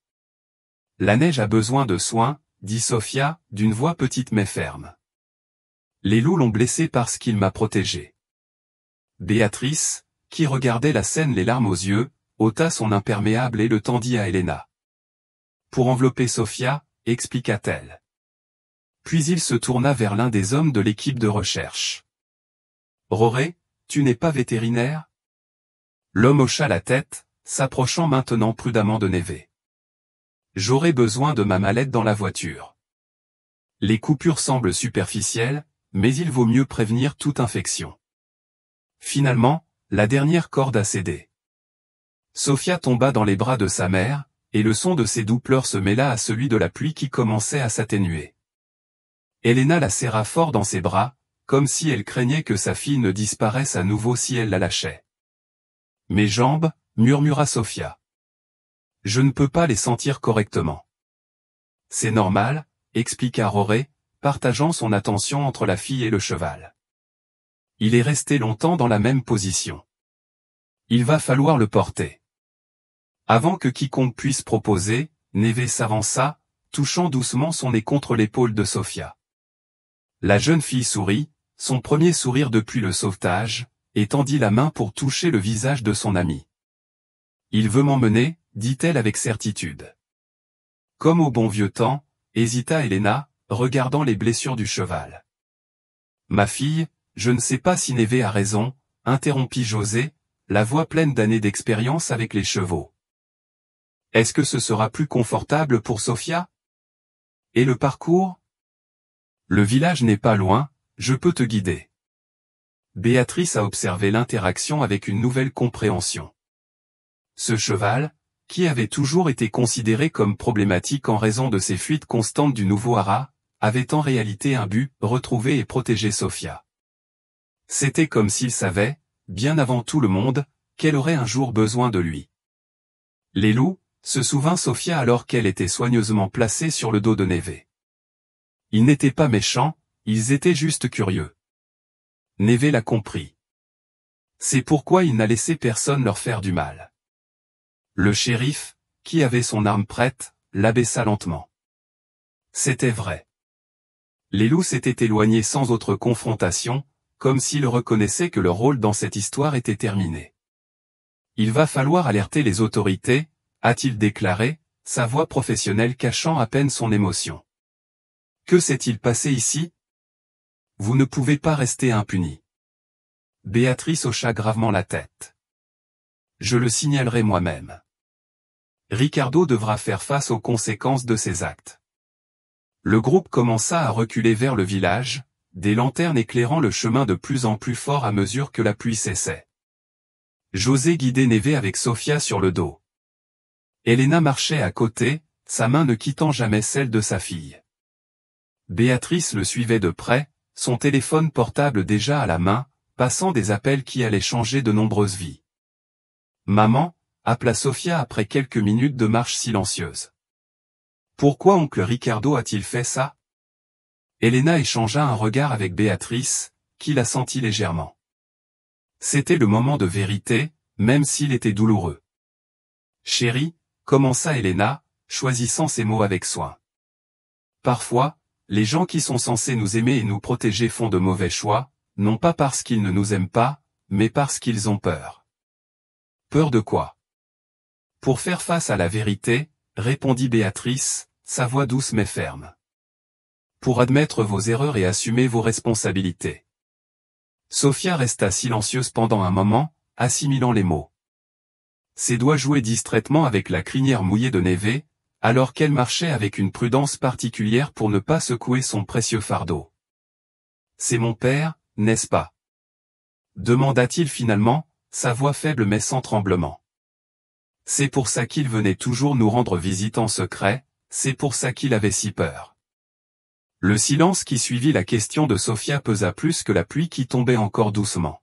La neige a besoin de soins, dit Sofia, d'une voix petite mais ferme. Les loups l'ont blessé parce qu'il m'a protégé. Béatrice, qui regardait la scène les larmes aux yeux, ôta son imperméable et le tendit à Elena. Pour envelopper Sofia, expliqua-t-elle. Puis il se tourna vers l'un des hommes de l'équipe de recherche. Roré, tu n'es pas vétérinaire? L'homme hocha la tête, s'approchant maintenant prudemment de Neve. J'aurais besoin de ma mallette dans la voiture. Les coupures semblent superficielles, mais il vaut mieux prévenir toute infection. Finalement, la dernière corde a cédé. Sofia tomba dans les bras de sa mère, et le son de ses doux pleurs se mêla à celui de la pluie qui commençait à s'atténuer. Elena la serra fort dans ses bras, comme si elle craignait que sa fille ne disparaisse à nouveau si elle la lâchait. « Mes jambes, murmura Sofia. Je ne peux pas les sentir correctement. C'est normal, expliqua Roré, partageant son attention entre la fille et le cheval. Il est resté longtemps dans la même position. Il va falloir le porter. Avant que quiconque puisse proposer, Neve s'avança, touchant doucement son nez contre l'épaule de Sofia. La jeune fille sourit, son premier sourire depuis le sauvetage, et tendit la main pour toucher le visage de son ami. Il veut m'emmener, dit-elle avec certitude. Comme au bon vieux temps, hésita Elena, regardant les blessures du cheval. Ma fille, je ne sais pas si Neve a raison, interrompit José, la voix pleine d'années d'expérience avec les chevaux. Est-ce que ce sera plus confortable pour Sofia? Et le parcours? Le village n'est pas loin, je peux te guider. Béatrice a observé l'interaction avec une nouvelle compréhension. Ce cheval, qui avait toujours été considéré comme problématique en raison de ses fuites constantes du nouveau haras, avait en réalité un but, retrouver et protéger Sofia. C'était comme s'il savait, bien avant tout le monde, qu'elle aurait un jour besoin de lui. Les loups, se souvint Sofia alors qu'elle était soigneusement placée sur le dos de Neve. Ils n'étaient pas méchants, ils étaient juste curieux. Neve l'a compris. C'est pourquoi il n'a laissé personne leur faire du mal. Le shérif, qui avait son arme prête, l'abaissa lentement. C'était vrai. Les loups s'étaient éloignés sans autre confrontation, comme s'ils reconnaissaient que leur rôle dans cette histoire était terminé. Il va falloir alerter les autorités, a-t-il déclaré, sa voix professionnelle cachant à peine son émotion. Que s'est-il passé ici? Vous ne pouvez pas rester impuni. Béatrice hocha gravement la tête. Je le signalerai moi-même. Ricardo devra faire face aux conséquences de ses actes. Le groupe commença à reculer vers le village, des lanternes éclairant le chemin de plus en plus fort à mesure que la pluie cessait. José guidait Neve avec Sofia sur le dos. Elena marchait à côté, sa main ne quittant jamais celle de sa fille. Béatrice le suivait de près, son téléphone portable déjà à la main, passant des appels qui allaient changer de nombreuses vies. Maman, appela Sofia après quelques minutes de marche silencieuse. Pourquoi oncle Ricardo a-t-il fait ça? Elena échangea un regard avec Béatrice, qui la sentit légèrement. C'était le moment de vérité, même s'il était douloureux. Chérie, commença Elena, choisissant ses mots avec soin. Parfois, les gens qui sont censés nous aimer et nous protéger font de mauvais choix, non pas parce qu'ils ne nous aiment pas, mais parce qu'ils ont peur. Peur de quoi? Pour faire face à la vérité, répondit Béatrice, sa voix douce mais ferme. Pour admettre vos erreurs et assumer vos responsabilités. Sofia resta silencieuse pendant un moment, assimilant les mots. Ses doigts jouaient distraitement avec la crinière mouillée de Neve, alors qu'elle marchait avec une prudence particulière pour ne pas secouer son précieux fardeau. « C'est mon père, n'est-ce pas ?» demanda-t-il finalement, sa voix faible mais sans tremblement. « C'est pour ça qu'il venait toujours nous rendre visite en secret, c'est pour ça qu'il avait si peur. » Le silence qui suivit la question de Sofia pesa plus que la pluie qui tombait encore doucement.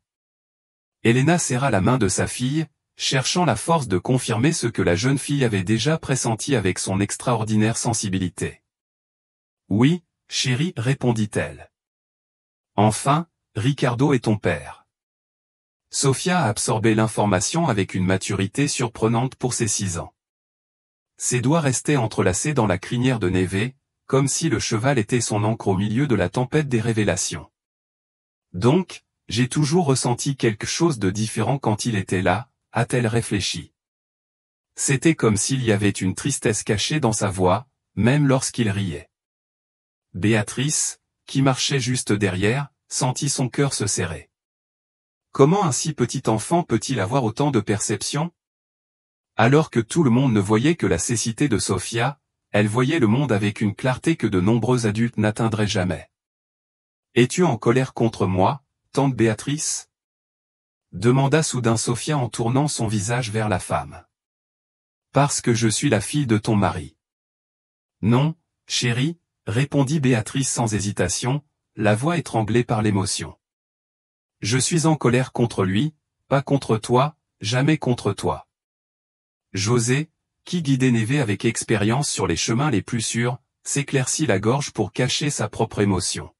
Elena serra la main de sa fille, cherchant la force de confirmer ce que la jeune fille avait déjà pressenti avec son extraordinaire sensibilité. « Oui, chérie, répondit-elle. Enfin, Ricardo est ton père. » Sofia a absorbé l'information avec une maturité surprenante pour ses 6 ans. Ses doigts restaient entrelacés dans la crinière de Neve, comme si le cheval était son ancre au milieu de la tempête des révélations. « Donc, j'ai toujours ressenti quelque chose de différent quand il était là, a-t-elle réfléchi. C'était comme s'il y avait une tristesse cachée dans sa voix, même lorsqu'il riait. Béatrice, qui marchait juste derrière, sentit son cœur se serrer. Comment un si petit enfant peut-il avoir autant de perception? Alors que tout le monde ne voyait que la cécité de Sofia, elle voyait le monde avec une clarté que de nombreux adultes n'atteindraient jamais. « Es-tu en colère contre moi, tante Béatrice ?» demanda soudain Sofia en tournant son visage vers la femme. « Parce que je suis la fille de ton mari. »« Non, chérie, » répondit Béatrice sans hésitation, la voix étranglée par l'émotion. « Je suis en colère contre lui, pas contre toi, jamais contre toi. » José, qui guidait Neve avec expérience sur les chemins les plus sûrs, s'éclaircit la gorge pour cacher sa propre émotion.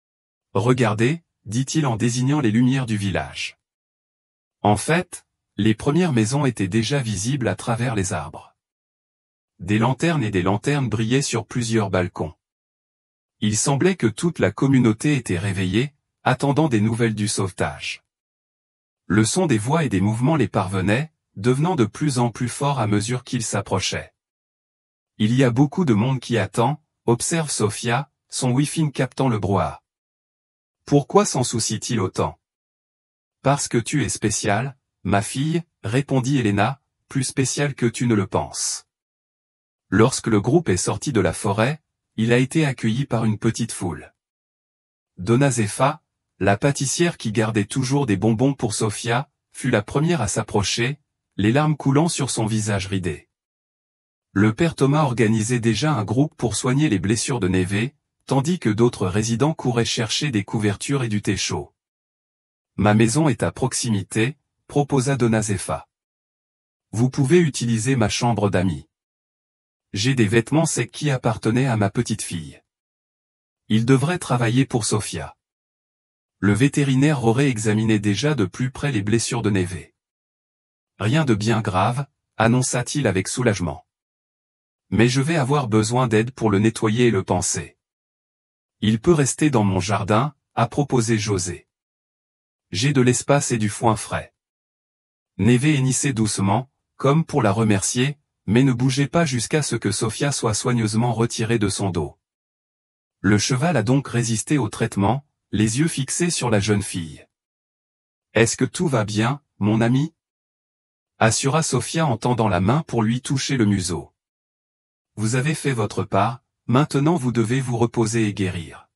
« Regardez, » dit-il en désignant les lumières du village. En fait, les premières maisons étaient déjà visibles à travers les arbres. Des lanternes et des lanternes brillaient sur plusieurs balcons. Il semblait que toute la communauté était réveillée, attendant des nouvelles du sauvetage. Le son des voix et des mouvements les parvenait, devenant de plus en plus fort à mesure qu'ils s'approchaient. « Il y a beaucoup de monde qui attend, » observe Sofia, son Wi-Fi captant le brouhaha. « Pourquoi s'en soucie-t-il autant ? » « Parce que tu es spéciale, ma fille, » répondit Elena, « plus spéciale que tu ne le penses. » Lorsque le groupe est sorti de la forêt, il a été accueilli par une petite foule. Donna Zefa, la pâtissière qui gardait toujours des bonbons pour Sofia, fut la première à s'approcher, les larmes coulant sur son visage ridé. Le père Thomas organisait déjà un groupe pour soigner les blessures de Neve, tandis que d'autres résidents couraient chercher des couvertures et du thé chaud. « Ma maison est à proximité, » proposa Donna Zefa. « Vous pouvez utiliser ma chambre d'amis. J'ai des vêtements secs qui appartenaient à ma petite fille. Il devrait travailler pour Sofia. » Le vétérinaire aurait examiné déjà de plus près les blessures de Neve. « Rien de bien grave, » annonça-t-il avec soulagement. « Mais je vais avoir besoin d'aide pour le nettoyer et le panser. Il peut rester dans mon jardin, » a proposé José. « J'ai de l'espace et du foin frais. » Neve hennissait doucement, comme pour la remercier, mais ne bougeait pas jusqu'à ce que Sofia soit soigneusement retirée de son dos. Le cheval a donc résisté au traitement, les yeux fixés sur la jeune fille. « Est-ce que tout va bien, mon ami ?» assura Sofia en tendant la main pour lui toucher le museau. « Vous avez fait votre part, maintenant vous devez vous reposer et guérir. »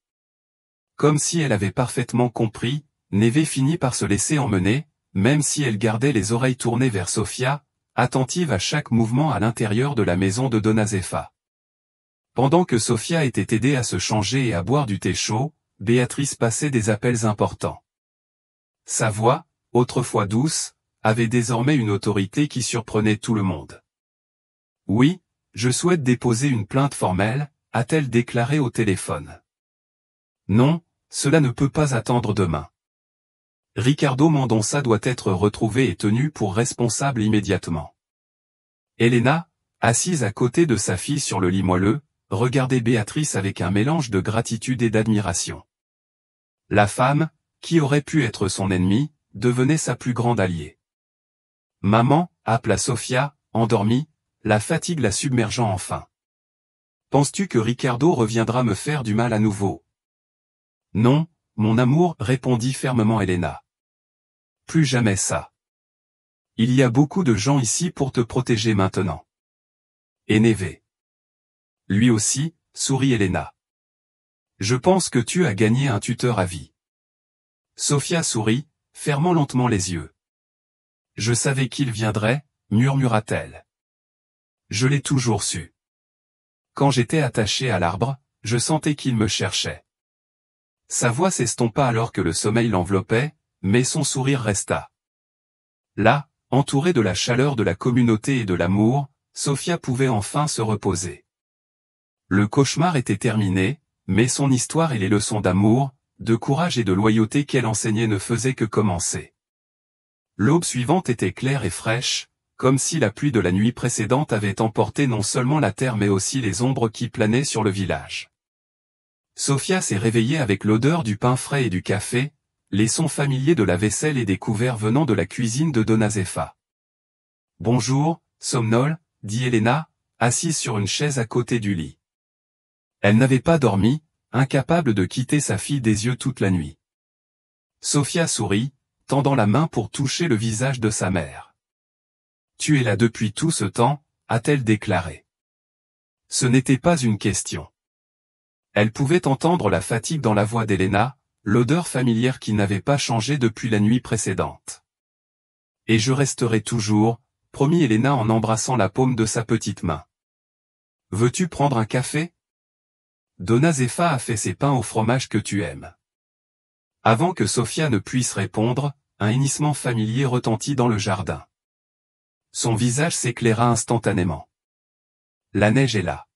Comme si elle avait parfaitement compris, Neve finit par se laisser emmener, même si elle gardait les oreilles tournées vers Sofia, attentive à chaque mouvement à l'intérieur de la maison de Donna Zefa. Pendant que Sofia était aidée à se changer et à boire du thé chaud, Béatrice passait des appels importants. Sa voix, autrefois douce, avait désormais une autorité qui surprenait tout le monde. « Oui, je souhaite déposer une plainte formelle, » a-t-elle déclaré au téléphone. « Non, cela ne peut pas attendre demain. Ricardo Mendonça doit être retrouvé et tenu pour responsable immédiatement. » Elena, assise à côté de sa fille sur le lit moelleux, regardait Béatrice avec un mélange de gratitude et d'admiration. La femme, qui aurait pu être son ennemie, devenait sa plus grande alliée. « Maman » appela Sofia, endormie, la fatigue la submergeant enfin. « Penses-tu que Ricardo reviendra me faire du mal à nouveau ? » « Non, mon amour, répondit fermement Elena. « Plus jamais ça. Il y a beaucoup de gens ici pour te protéger maintenant. Et Neve. Lui aussi, sourit Elena. Je pense que tu as gagné un tuteur à vie. Sophia sourit, fermant lentement les yeux. Je savais qu'il viendrait, murmura-t-elle. Je l'ai toujours su. Quand j'étais attachée à l'arbre, je sentais qu'il me cherchait. Sa voix s'estompa alors que le sommeil l'enveloppait, mais son sourire resta. Là, entourée de la chaleur de la communauté et de l'amour, Sophia pouvait enfin se reposer. Le cauchemar était terminé, mais son histoire et les leçons d'amour, de courage et de loyauté qu'elle enseignait ne faisaient que commencer. L'aube suivante était claire et fraîche, comme si la pluie de la nuit précédente avait emporté non seulement la terre mais aussi les ombres qui planaient sur le village. Sophia s'est réveillée avec l'odeur du pain frais et du café, les sons familiers de la vaisselle et des couverts venant de la cuisine de Donna Zefa. « Bonjour, somnole » dit Elena, assise sur une chaise à côté du lit. Elle n'avait pas dormi, incapable de quitter sa fille des yeux toute la nuit. Sophia sourit, tendant la main pour toucher le visage de sa mère. « Tu es là depuis tout ce temps » a-t-elle déclaré. Ce n'était pas une question. Elle pouvait entendre la fatigue dans la voix d'Elena, l'odeur familière qui n'avait pas changé depuis la nuit précédente. « Et je resterai toujours » promit Elena en embrassant la paume de sa petite main. « Veux-tu prendre un café ? Donna Zefa a fait ces pains au fromage que tu aimes. » Avant que Sophia ne puisse répondre, un hennissement familier retentit dans le jardin. Son visage s'éclaira instantanément. La neige est là.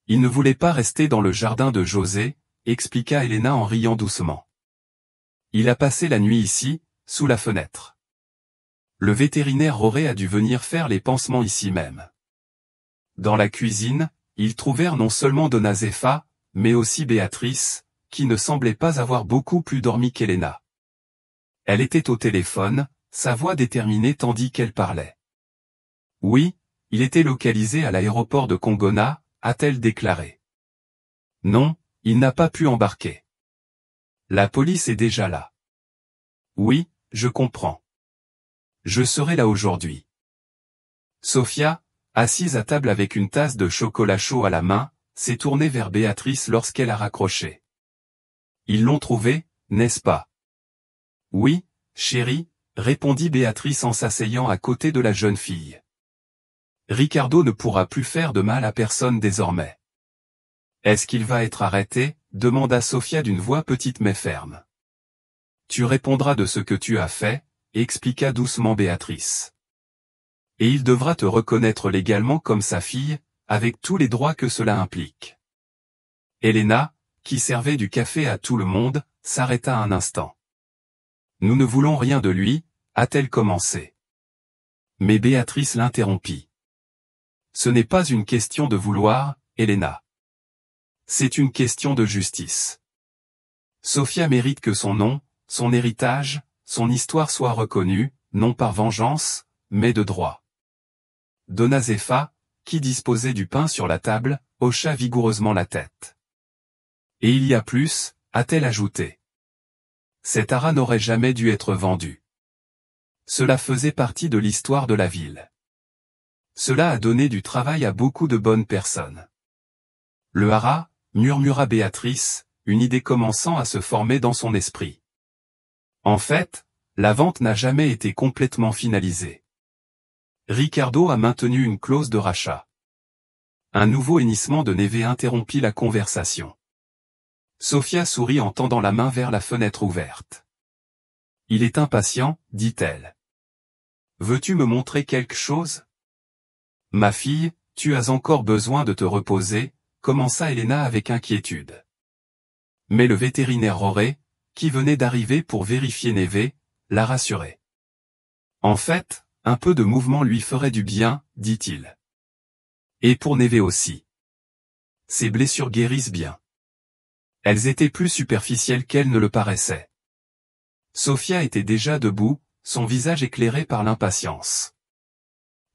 Il ne voulait pas rester dans le jardin de José, expliqua Elena en riant doucement. Il a passé la nuit ici, sous la fenêtre. Le vétérinaire Roré a dû venir faire les pansements ici même. Dans la cuisine, ils trouvèrent non seulement Donna Zefa, mais aussi Béatrice, qui ne semblait pas avoir beaucoup plus dormi qu'Elena. Elle était au téléphone, sa voix déterminée tandis qu'elle parlait. Oui, il était localisé à l'aéroport de Kongona, a-t-elle déclaré. Non, il n'a pas pu embarquer. La police est déjà là. Oui, je comprends. Je serai là aujourd'hui. Sophia, assise à table avec une tasse de chocolat chaud à la main, s'est tournée vers Béatrice lorsqu'elle a raccroché. Ils l'ont trouvé, n'est-ce pas? Oui, chérie, répondit Béatrice en s'asseyant à côté de la jeune fille. Ricardo ne pourra plus faire de mal à personne désormais. Est-ce qu'il va être arrêté? Demanda Sophia d'une voix petite mais ferme. Tu répondras de ce que tu as fait, expliqua doucement Béatrice. Et il devra te reconnaître légalement comme sa fille, avec tous les droits que cela implique. Elena, qui servait du café à tout le monde, s'arrêta un instant. Nous ne voulons rien de lui, a-t-elle commencé. Mais Béatrice l'interrompit. Ce n'est pas une question de vouloir, Elena. C'est une question de justice. Sophia mérite que son nom, son héritage, son histoire soient reconnus, non par vengeance, mais de droit. Donna Zefa, qui disposait du pain sur la table, hocha vigoureusement la tête. Et il y a plus, a-t-elle ajouté. Cet haras n'aurait jamais dû être vendu. Cela faisait partie de l'histoire de la ville. Cela a donné du travail à beaucoup de bonnes personnes. Le haras, murmura Béatrice, une idée commençant à se former dans son esprit. En fait, la vente n'a jamais été complètement finalisée. Ricardo a maintenu une clause de rachat. Un nouveau hennissement de Neve interrompit la conversation. Sophia sourit en tendant la main vers la fenêtre ouverte. Il est impatient, dit-elle. Veux-tu me montrer quelque chose? Ma fille, tu as encore besoin de te reposer, commença Elena avec inquiétude. Mais le vétérinaire Roré, qui venait d'arriver pour vérifier Neve, la rassurait. En fait, un peu de mouvement lui ferait du bien, dit-il. Et pour Neve aussi. Ses blessures guérissent bien. Elles étaient plus superficielles qu'elles ne le paraissaient. Sophia était déjà debout, son visage éclairé par l'impatience.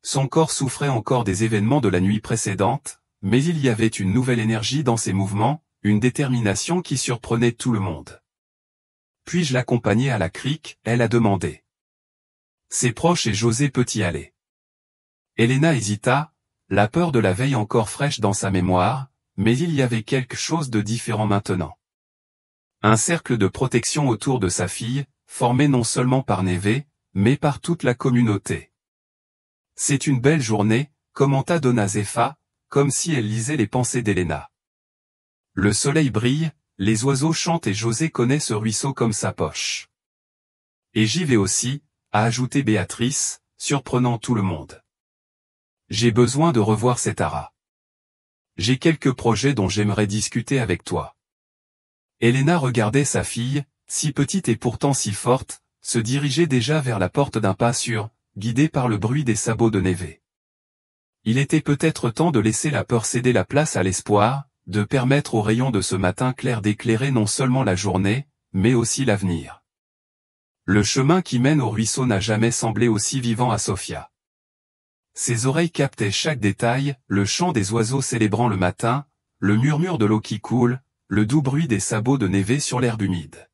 Son corps souffrait encore des événements de la nuit précédente, mais il y avait une nouvelle énergie dans ses mouvements, une détermination qui surprenait tout le monde. Puis-je l'accompagner à la crique, elle a demandé. C'est proche et José peut y aller. Elena hésita, la peur de la veille encore fraîche dans sa mémoire, mais il y avait quelque chose de différent maintenant. Un cercle de protection autour de sa fille, formé non seulement par Neve, mais par toute la communauté. C'est une belle journée, commenta Donna Zefa, comme si elle lisait les pensées d'Elena. Le soleil brille, les oiseaux chantent et José connaît ce ruisseau comme sa poche. Et j'y vais aussi, a ajouté Béatrice, surprenant tout le monde. J'ai besoin de revoir cet Ara. J'ai quelques projets dont j'aimerais discuter avec toi. Elena regardait sa fille, si petite et pourtant si forte, se diriger déjà vers la porte d'un pas sûr, guidée par le bruit des sabots de Neve. Il était peut-être temps de laisser la peur céder la place à l'espoir, de permettre aux rayons de ce matin clair d'éclairer non seulement la journée, mais aussi l'avenir. Le chemin qui mène au ruisseau n'a jamais semblé aussi vivant à Sofia. Ses oreilles captaient chaque détail, le chant des oiseaux célébrant le matin, le murmure de l'eau qui coule, le doux bruit des sabots de Neve sur l'herbe humide.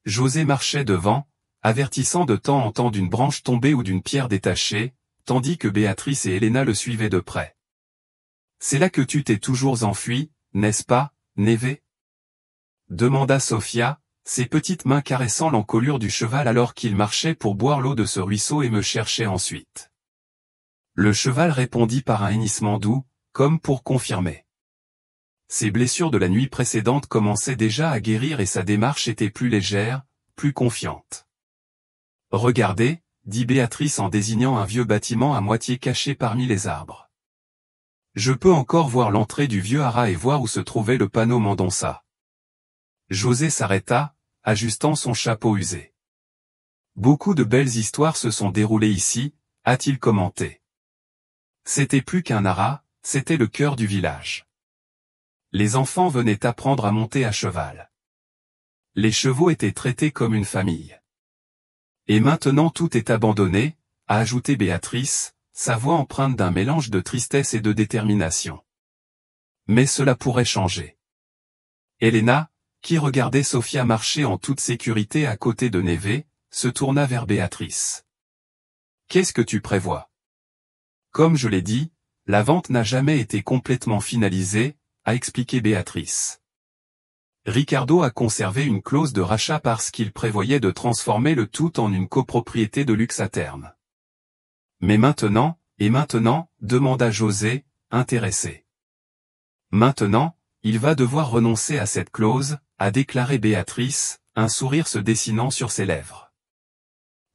José marchait devant, avertissant de temps en temps d'une branche tombée ou d'une pierre détachée, tandis que Béatrice et Elena le suivaient de près. « C'est là que tu t'es toujours enfui, n'est-ce pas, Neve ?» demanda Sofia, ses petites mains caressant l'encolure du cheval alors qu'il marchait pour boire l'eau de ce ruisseau et me cherchait ensuite. Le cheval répondit par un hennissement doux, comme pour confirmer. Ses blessures de la nuit précédente commençaient déjà à guérir et sa démarche était plus légère, plus confiante. « Regardez, » dit Béatrice en désignant un vieux bâtiment à moitié caché parmi les arbres. Je peux encore voir l'entrée du vieux haras et voir où se trouvait le panneau Mendonça. José s'arrêta, ajustant son chapeau usé. Beaucoup de belles histoires se sont déroulées ici, a-t-il commenté. C'était plus qu'un haras, c'était le cœur du village. Les enfants venaient apprendre à monter à cheval. Les chevaux étaient traités comme une famille. Et maintenant tout est abandonné, a ajouté Béatrice, sa voix empreinte d'un mélange de tristesse et de détermination. Mais cela pourrait changer. Elena, qui regardait Sofia marcher en toute sécurité à côté de Neve, se tourna vers Béatrice. « Qu'est-ce que tu prévois ? » Comme je l'ai dit, la vente n'a jamais été complètement finalisée, a expliqué Béatrice. Ricardo a conservé une clause de rachat parce qu'il prévoyait de transformer le tout en une copropriété de luxe à terme. Mais maintenant, demanda José, intéressé. Maintenant, il va devoir renoncer à cette clause, a déclaré Béatrice, un sourire se dessinant sur ses lèvres.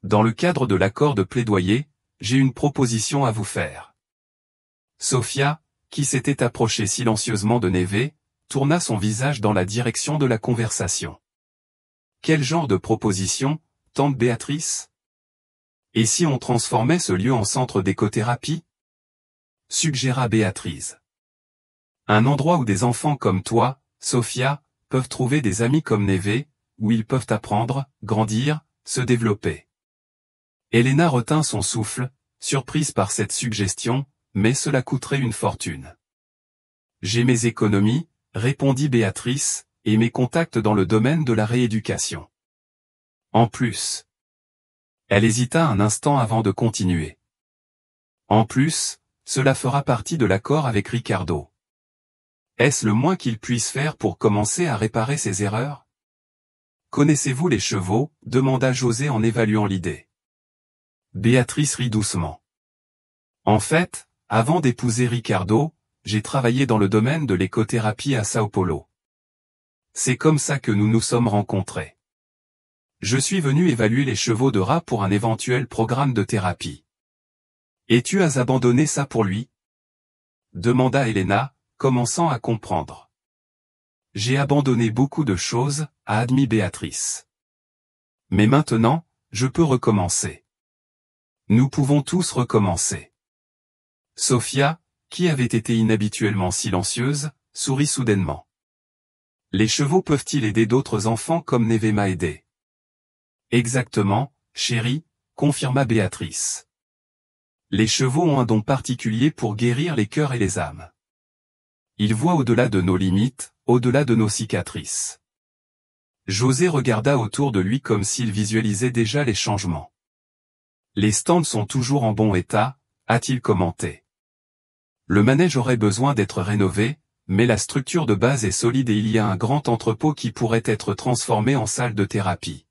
Dans le cadre de l'accord de plaidoyer, j'ai une proposition à vous faire. Sofia, qui s'était approchée silencieusement de Neve, tourna son visage dans la direction de la conversation. Quel genre de proposition, tante Béatrice ? Et si on transformait ce lieu en centre d'écothérapie ? Suggéra Béatrice. Un endroit où des enfants comme toi, Sofia, peuvent trouver des amis comme Neve, où ils peuvent apprendre, grandir, se développer. Elena retint son souffle, surprise par cette suggestion, mais cela coûterait une fortune. J'ai mes économies, répondit Béatrice, et mes contacts dans le domaine de la rééducation. En plus. Elle hésita un instant avant de continuer. En plus, cela fera partie de l'accord avec Ricardo. Est-ce le moins qu'il puisse faire pour commencer à réparer ses erreurs ? Connaissez-vous les chevaux ? Demanda José en évaluant l'idée. Béatrice rit doucement. En fait, avant d'épouser Ricardo, j'ai travaillé dans le domaine de l'écothérapie à Sao Paulo. C'est comme ça que nous nous sommes rencontrés. Je suis venu évaluer les chevaux de rat pour un éventuel programme de thérapie. Et tu as abandonné ça pour lui ? Demanda Elena, commençant à comprendre. J'ai abandonné beaucoup de choses, a admis Béatrice. Mais maintenant, je peux recommencer. Nous pouvons tous recommencer. Sofia, qui avait été inhabituellement silencieuse, sourit soudainement. Les chevaux peuvent-ils aider d'autres enfants comme Neve m'a aidé ? Exactement, chérie, confirma Béatrice. Les chevaux ont un don particulier pour guérir les cœurs et les âmes. Ils voient au-delà de nos limites, au-delà de nos cicatrices. José regarda autour de lui comme s'il visualisait déjà les changements. Les stands sont toujours en bon état, a-t-il commenté. Le manège aurait besoin d'être rénové, mais la structure de base est solide et il y a un grand entrepôt qui pourrait être transformé en salle de thérapie.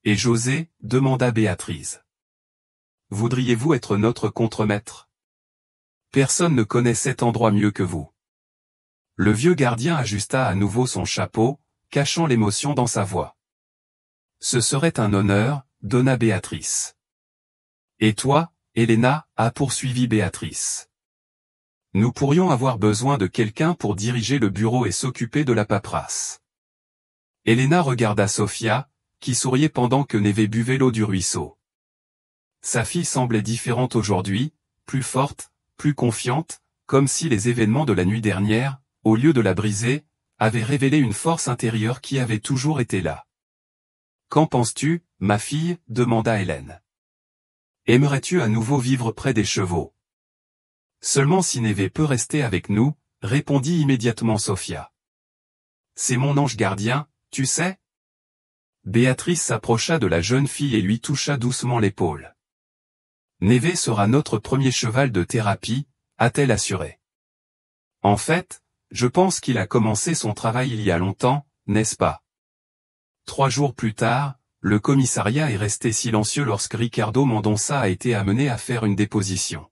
Et José, demanda Béatrice. Voudriez-vous être notre contremaître? Personne ne connaît cet endroit mieux que vous. Le vieux gardien ajusta à nouveau son chapeau, cachant l'émotion dans sa voix. Ce serait un honneur, donna Béatrice. Et toi, Elena, a poursuivi Béatrice. Nous pourrions avoir besoin de quelqu'un pour diriger le bureau et s'occuper de la paperasse. Elena regarda Sofia, qui souriait pendant que Neve buvait l'eau du ruisseau. Sa fille semblait différente aujourd'hui, plus forte, plus confiante, comme si les événements de la nuit dernière, au lieu de la briser, avaient révélé une force intérieure qui avait toujours été là. Qu'en penses-tu, ma fille? Demanda Hélène. Aimerais-tu à nouveau vivre près des chevaux? Seulement si Neve peut rester avec nous, répondit immédiatement Sofia. C'est mon ange gardien, tu sais? Béatrice s'approcha de la jeune fille et lui toucha doucement l'épaule. Neve sera notre premier cheval de thérapie, a-t-elle assuré. En fait, je pense qu'il a commencé son travail il y a longtemps, n'est-ce pas? 3 jours plus tard, le commissariat est resté silencieux lorsque Ricardo Mendonça a été amené à faire une déposition.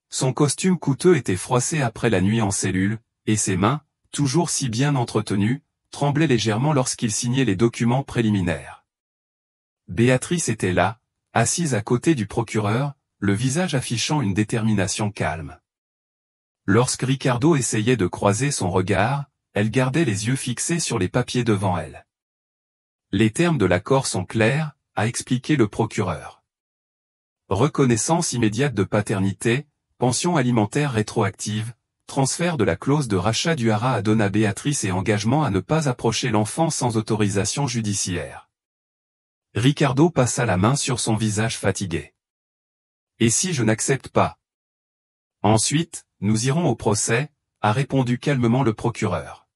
Son costume coûteux était froissé après la nuit en cellule, et ses mains, toujours si bien entretenues, tremblaient légèrement lorsqu'il signait les documents préliminaires. Béatrice était là, assise à côté du procureur, le visage affichant une détermination calme. Lorsque Ricardo essayait de croiser son regard, elle gardait les yeux fixés sur les papiers devant elle. Les termes de l'accord sont clairs, a expliqué le procureur. Reconnaissance immédiate de paternité, pension alimentaire rétroactive, transfert de la clause de rachat du haras à Donna Béatrice et engagement à ne pas approcher l'enfant sans autorisation judiciaire. Ricardo passa la main sur son visage fatigué. Et si je n'accepte pas? Ensuite, nous irons au procès, a répondu calmement le procureur.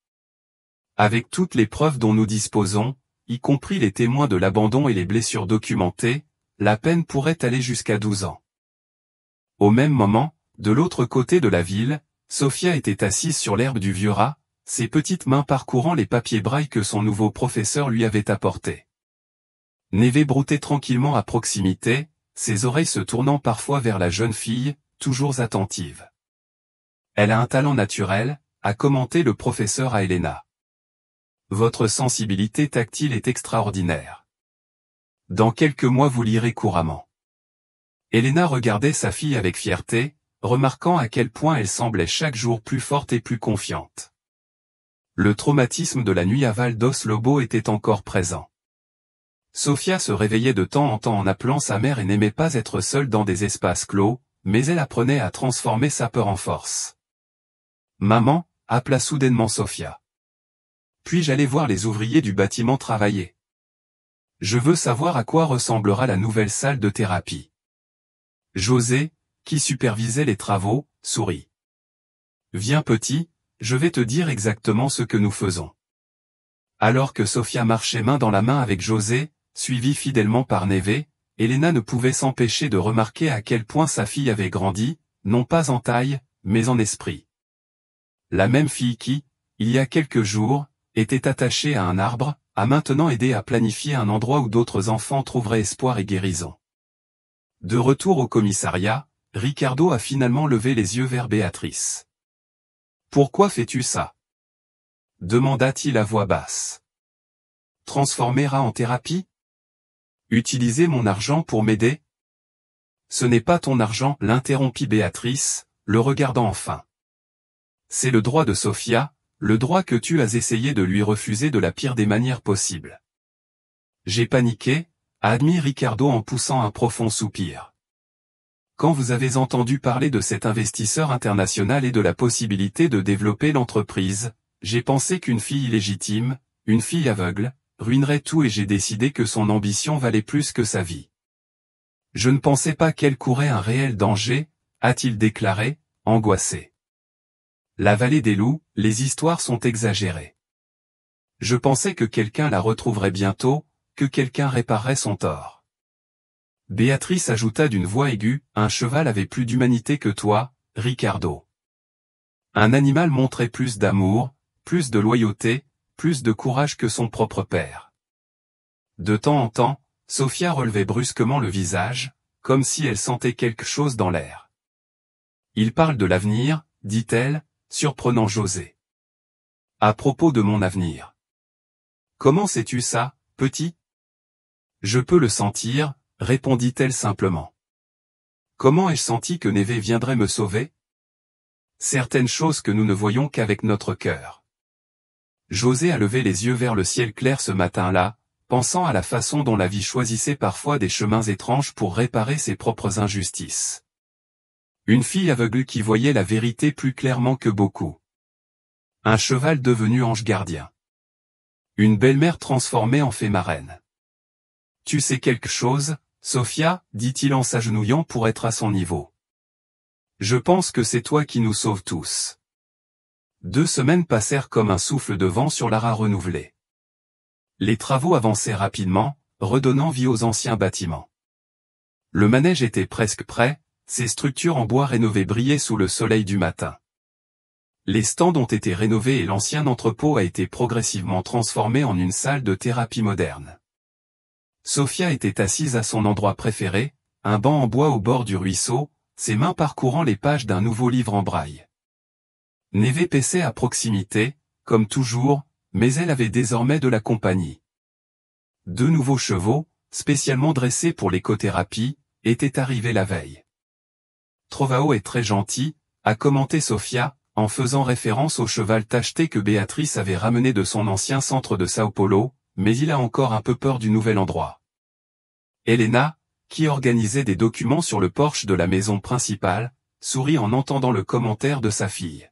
Avec toutes les preuves dont nous disposons, y compris les témoins de l'abandon et les blessures documentées, la peine pourrait aller jusqu'à 12 ans. Au même moment, de l'autre côté de la ville, Sofia était assise sur l'herbe du vieux rat, ses petites mains parcourant les papiers braille que son nouveau professeur lui avait apportés. Neve broutait tranquillement à proximité, ses oreilles se tournant parfois vers la jeune fille, toujours attentive. Elle a un talent naturel, a commenté le professeur à Elena. Votre sensibilité tactile est extraordinaire. Dans quelques mois vous lirez couramment. Elena regardait sa fille avec fierté, remarquant à quel point elle semblait chaque jour plus forte et plus confiante. Le traumatisme de la nuit à Val dos Lobo était encore présent. Sofia se réveillait de temps en temps en appelant sa mère et n'aimait pas être seule dans des espaces clos, mais elle apprenait à transformer sa peur en force. Maman, appela soudainement Sofia. Puis-je aller voir les ouvriers du bâtiment travailler? Je veux savoir à quoi ressemblera la nouvelle salle de thérapie. José, qui supervisait les travaux, sourit. Viens petit, je vais te dire exactement ce que nous faisons. Alors que Sofia marchait main dans la main avec José, suivie fidèlement par Neve, Elena ne pouvait s'empêcher de remarquer à quel point sa fille avait grandi, non pas en taille, mais en esprit. La même fille qui, il y a quelques jours, était attachée à un arbre, a maintenant aidé à planifier un endroit où d'autres enfants trouveraient espoir et guérison. De retour au commissariat, Ricardo a finalement levé les yeux vers Béatrice. « Pourquoi fais-tu ça » demanda-t-il à voix basse. « Transformer Ra en thérapie? Utiliser mon argent pour m'aider? » Ce n'est pas ton argent, l'interrompit Béatrice, le regardant enfin. C'est le droit de Sofia, le droit que tu as essayé de lui refuser de la pire des manières possibles. J'ai paniqué, a admis Ricardo en poussant un profond soupir. Quand vous avez entendu parler de cet investisseur international et de la possibilité de développer l'entreprise, j'ai pensé qu'une fille illégitime, une fille aveugle, ruinerait tout et j'ai décidé que son ambition valait plus que sa vie. Je ne pensais pas qu'elle courait un réel danger, a-t-il déclaré, angoissé. La vallée des loups, les histoires sont exagérées. Je pensais que quelqu'un la retrouverait bientôt, que quelqu'un réparerait son tort. Béatrice ajouta d'une voix aiguë, un cheval avait plus d'humanité que toi, Ricardo. Un animal montrait plus d'amour, plus de loyauté, plus de courage que son propre père. De temps en temps, Sofia relevait brusquement le visage, comme si elle sentait quelque chose dans l'air. Il parle de l'avenir, dit-elle, surprenant José. À propos de mon avenir. Comment sais-tu ça, petit? Je peux le sentir, répondit-elle simplement. Comment ai-je senti que Neve viendrait me sauver? Certaines choses que nous ne voyons qu'avec notre cœur. José a levé les yeux vers le ciel clair ce matin-là, pensant à la façon dont la vie choisissait parfois des chemins étranges pour réparer ses propres injustices. Une fille aveugle qui voyait la vérité plus clairement que beaucoup. Un cheval devenu ange gardien. Une belle-mère transformée en fée marraine. Tu sais quelque chose, Sofia, dit-il en s'agenouillant pour être à son niveau. Je pense que c'est toi qui nous sauves tous. 2 semaines passèrent comme un souffle de vent sur l'Ara renouvelé. Les travaux avançaient rapidement, redonnant vie aux anciens bâtiments. Le manège était presque prêt, ses structures en bois rénovées brillaient sous le soleil du matin. Les stands ont été rénovés et l'ancien entrepôt a été progressivement transformé en une salle de thérapie moderne. Sofia était assise à son endroit préféré, un banc en bois au bord du ruisseau, ses mains parcourant les pages d'un nouveau livre en braille. Neve paissait à proximité, comme toujours, mais elle avait désormais de la compagnie. 2 nouveaux chevaux, spécialement dressés pour l'écothérapie, étaient arrivés la veille. Trovao est très gentil, a commenté Sofia, en faisant référence au cheval tacheté que Béatrice avait ramené de son ancien centre de Sao Paulo, mais il a encore un peu peur du nouvel endroit. Helena, qui organisait des documents sur le porche de la maison principale, sourit en entendant le commentaire de sa fille.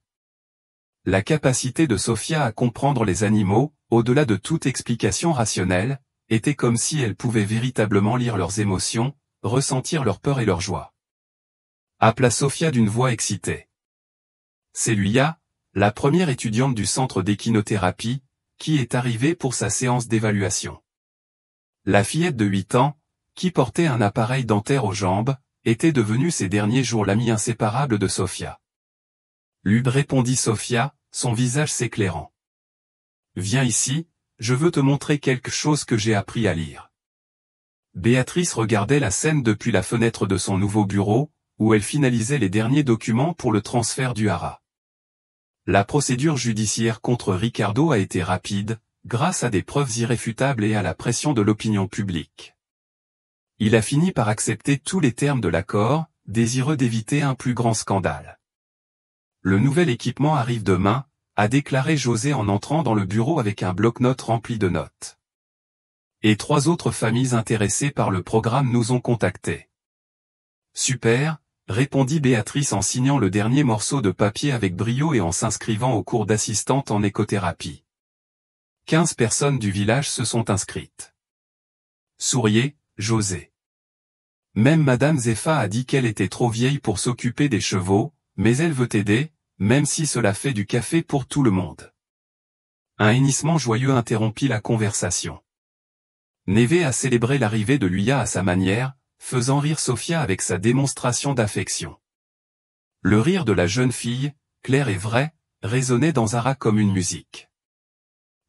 La capacité de Sofia à comprendre les animaux, au-delà de toute explication rationnelle, était comme si elle pouvait véritablement lire leurs émotions, ressentir leur peur et leur joie. Appela Sofia d'une voix excitée. C'est Luia, la première étudiante du centre d'équinothérapie, qui est arrivée pour sa séance d'évaluation. La fillette de 8 ans, qui portait un appareil dentaire aux jambes, était devenue ces derniers jours l'amie inséparable de Sofia. Lub, répondit Sofia, son visage s'éclairant. Viens ici, je veux te montrer quelque chose que j'ai appris à lire. Béatrice regardait la scène depuis la fenêtre de son nouveau bureau, où elle finalisait les derniers documents pour le transfert du Hara. La procédure judiciaire contre Ricardo a été rapide, grâce à des preuves irréfutables et à la pression de l'opinion publique. Il a fini par accepter tous les termes de l'accord, désireux d'éviter un plus grand scandale. Le nouvel équipement arrive demain, a déclaré José en entrant dans le bureau avec un bloc-notes rempli de notes. Et 3 autres familles intéressées par le programme nous ont contactés. Super, répondit Béatrice en signant le dernier morceau de papier avec brio et en s'inscrivant au cours d'assistante en écothérapie. 15 personnes du village se sont inscrites. Souriez, José. Même Madame Zepha a dit qu'elle était trop vieille pour s'occuper des chevaux, mais elle veut aider, même si cela fait du café pour tout le monde. Un hennissement joyeux interrompit la conversation. Neve a célébré l'arrivée de Luia à sa manière, faisant rire Sofia avec sa démonstration d'affection. Le rire de la jeune fille, clair et vrai, résonnait dans Zara comme une musique.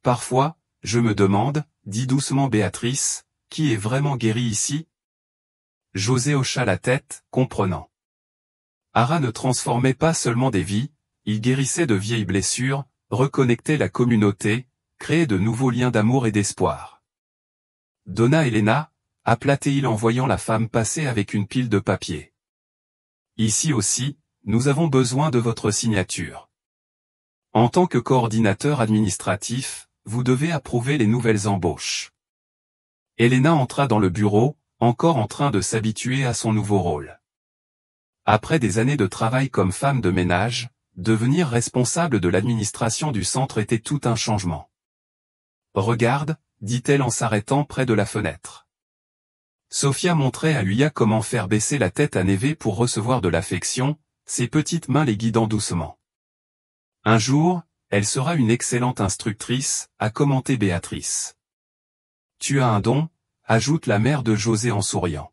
Parfois, je me demande, dit doucement Béatrice, qui est vraiment guéri ici? José hocha la tête, comprenant. Hara ne transformait pas seulement des vies, il guérissait de vieilles blessures, reconnectait la communauté, créait de nouveaux liens d'amour et d'espoir. Donna Elena, appela-t-il en voyant la femme passer avec une pile de papier. Ici aussi, nous avons besoin de votre signature. En tant que coordinateur administratif, vous devez approuver les nouvelles embauches. Elena entra dans le bureau, encore en train de s'habituer à son nouveau rôle. Après des années de travail comme femme de ménage, devenir responsable de l'administration du centre était tout un changement. Regarde, dit-elle en s'arrêtant près de la fenêtre. Sofia montrait à Luia comment faire baisser la tête à Neve pour recevoir de l'affection, ses petites mains les guidant doucement. Un jour, elle sera une excellente instructrice, a commenté Béatrice. Tu as un don, ajoute la mère de José en souriant.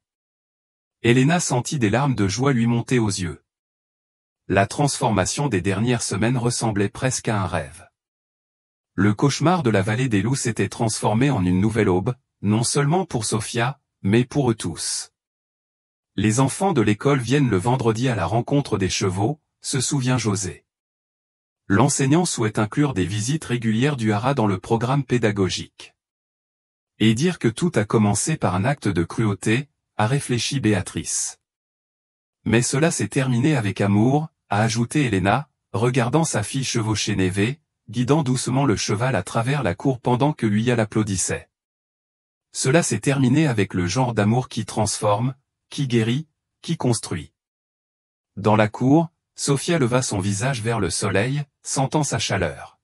Elena sentit des larmes de joie lui monter aux yeux. La transformation des dernières semaines ressemblait presque à un rêve. Le cauchemar de la vallée des loups s'était transformé en une nouvelle aube, non seulement pour Sofia, mais pour eux tous. Les enfants de l'école viennent le vendredi à la rencontre des chevaux, se souvient José. L'enseignant souhaite inclure des visites régulières du haras dans le programme pédagogique. Et dire que tout a commencé par un acte de cruauté, a réfléchi Béatrice. Mais cela s'est terminé avec amour, a ajouté Elena, regardant sa fille chevaucher Neve, guidant doucement le cheval à travers la cour pendant que Luya l'applaudissait. Cela s'est terminé avec le genre d'amour qui transforme, qui guérit, qui construit. Dans la cour, Sofia leva son visage vers le soleil, sentant sa chaleur.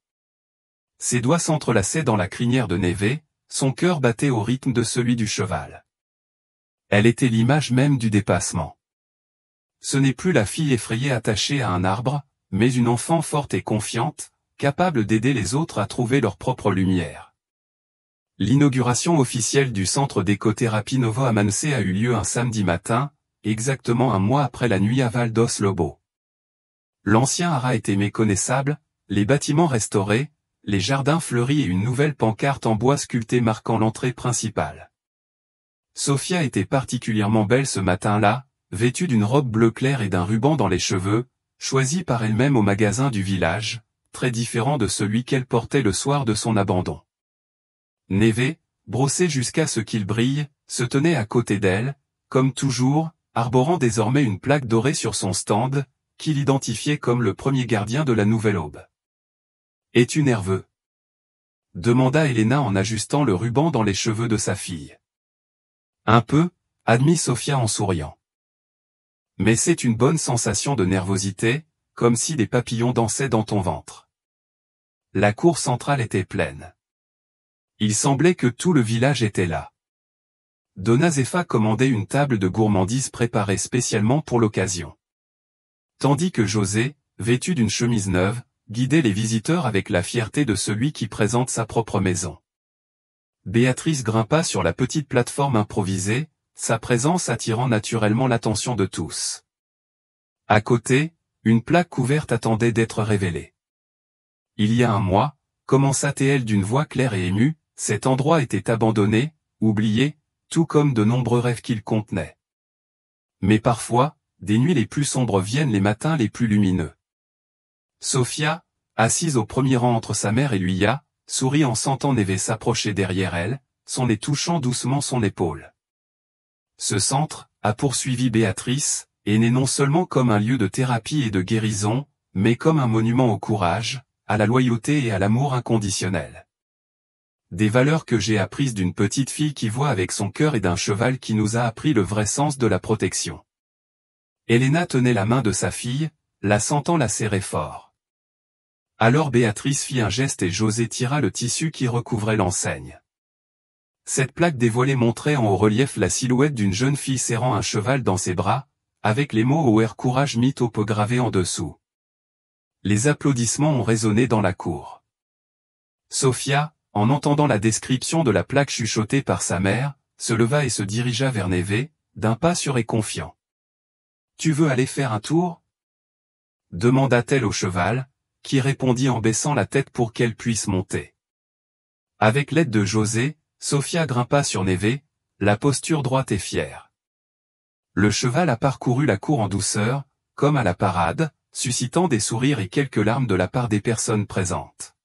Ses doigts s'entrelaçaient dans la crinière de Neve, son cœur battait au rythme de celui du cheval. Elle était l'image même du dépassement. Ce n'est plus la fille effrayée attachée à un arbre, mais une enfant forte et confiante, capable d'aider les autres à trouver leur propre lumière. L'inauguration officielle du centre d'écothérapie Novo Amance a eu lieu un samedi matin, exactement un mois après la nuit à Val dos Lobo. L'ancien haras était méconnaissable, les bâtiments restaurés, les jardins fleuris et une nouvelle pancarte en bois sculpté marquant l'entrée principale. Sofia était particulièrement belle ce matin-là, vêtue d'une robe bleu clair et d'un ruban dans les cheveux, choisi par elle-même au magasin du village, très différent de celui qu'elle portait le soir de son abandon. Neve, brossé jusqu'à ce qu'il brille, se tenait à côté d'elle, comme toujours, arborant désormais une plaque dorée sur son stand, qui l'identifiait comme le premier gardien de la nouvelle aube. « Es-tu nerveux ?» demanda Elena en ajustant le ruban dans les cheveux de sa fille. « Un peu », admit Sofia en souriant. « Mais c'est une bonne sensation de nervosité, comme si des papillons dansaient dans ton ventre. » La cour centrale était pleine. Il semblait que tout le village était là. Donna Zefa commandait une table de gourmandise préparée spécialement pour l'occasion. Tandis que José, vêtu d'une chemise neuve, guidait les visiteurs avec la fierté de celui qui présente sa propre maison. Béatrice grimpa sur la petite plateforme improvisée, sa présence attirant naturellement l'attention de tous. À côté, une plaque couverte attendait d'être révélée. Il y a un mois, commença-t-elle d'une voix claire et émue, cet endroit était abandonné, oublié, tout comme de nombreux rêves qu'il contenait. Mais parfois, des nuits les plus sombres viennent les matins les plus lumineux. Sofia, assise au premier rang entre sa mère et Luya, sourit en sentant Neve s'approcher derrière elle, son nez touchant doucement son épaule. Ce centre, a poursuivi Béatrice, est né non seulement comme un lieu de thérapie et de guérison, mais comme un monument au courage, à la loyauté et à l'amour inconditionnel. Des valeurs que j'ai apprises d'une petite fille qui voit avec son cœur et d'un cheval qui nous a appris le vrai sens de la protection. Elena tenait la main de sa fille, la sentant la serrer fort. Alors Béatrice fit un geste et José tira le tissu qui recouvrait l'enseigne. Cette plaque dévoilée montrait en haut relief la silhouette d'une jeune fille serrant un cheval dans ses bras, avec les mots Our Courage Meet Hope gravés en dessous. Les applaudissements ont résonné dans la cour. Sofia, en entendant la description de la plaque chuchotée par sa mère, se leva et se dirigea vers Neve, d'un pas sûr et confiant. « Tu veux aller faire un tour ?» demanda-t-elle au cheval, qui répondit en baissant la tête pour qu'elle puisse monter. Avec l'aide de José, Sofia grimpa sur Neve, la posture droite et fière. Le cheval a parcouru la cour en douceur, comme à la parade, suscitant des sourires et quelques larmes de la part des personnes présentes.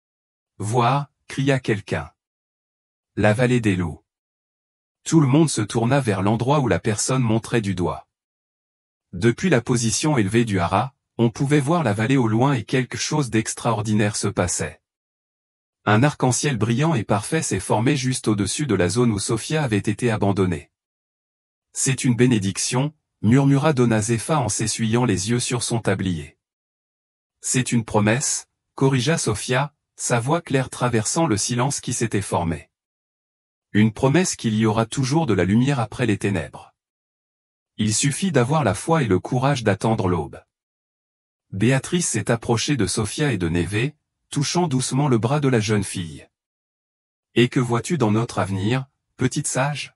« Vois !» cria quelqu'un. La vallée des loups. Tout le monde se tourna vers l'endroit où la personne montrait du doigt. Depuis la position élevée du haras, on pouvait voir la vallée au loin et quelque chose d'extraordinaire se passait. Un arc-en-ciel brillant et parfait s'est formé juste au-dessus de la zone où Sofia avait été abandonnée. « C'est une bénédiction », murmura Donna Zefa en s'essuyant les yeux sur son tablier. « C'est une promesse », corrigea Sofia, sa voix claire traversant le silence qui s'était formé. Une promesse qu'il y aura toujours de la lumière après les ténèbres. Il suffit d'avoir la foi et le courage d'attendre l'aube. Béatrice s'est approchée de Sofia et de Neve, touchant doucement le bras de la jeune fille. « Et que vois-tu dans notre avenir, petite sage ?»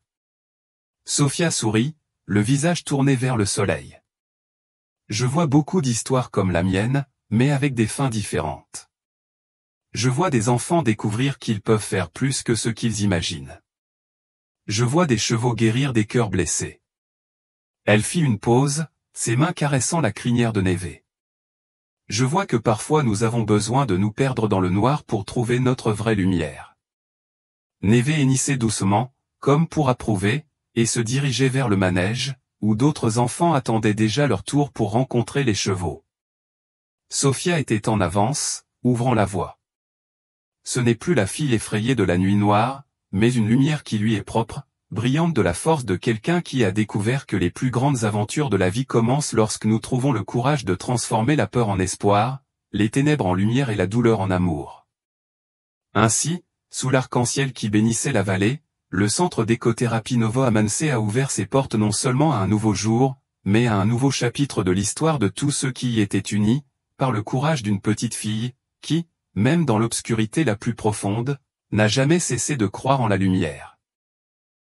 Sofia sourit, le visage tourné vers le soleil. Je vois beaucoup d'histoires comme la mienne, mais avec des fins différentes. Je vois des enfants découvrir qu'ils peuvent faire plus que ce qu'ils imaginent. Je vois des chevaux guérir des cœurs blessés. Elle fit une pause, ses mains caressant la crinière de Neve. Je vois que parfois nous avons besoin de nous perdre dans le noir pour trouver notre vraie lumière. Neve hennissait doucement, comme pour approuver, et se dirigeait vers le manège, où d'autres enfants attendaient déjà leur tour pour rencontrer les chevaux. Sophia était en avance, ouvrant la voie. Ce n'est plus la fille effrayée de la nuit noire, mais une lumière qui lui est propre, brillante de la force de quelqu'un qui a découvert que les plus grandes aventures de la vie commencent lorsque nous trouvons le courage de transformer la peur en espoir, les ténèbres en lumière et la douleur en amour. Ainsi, sous l'arc-en-ciel qui bénissait la vallée, le centre d'écothérapie Novo Amance a ouvert ses portes non seulement à un nouveau jour, mais à un nouveau chapitre de l'histoire de tous ceux qui y étaient unis, par le courage d'une petite fille, qui, même dans l'obscurité la plus profonde, n'a jamais cessé de croire en la lumière.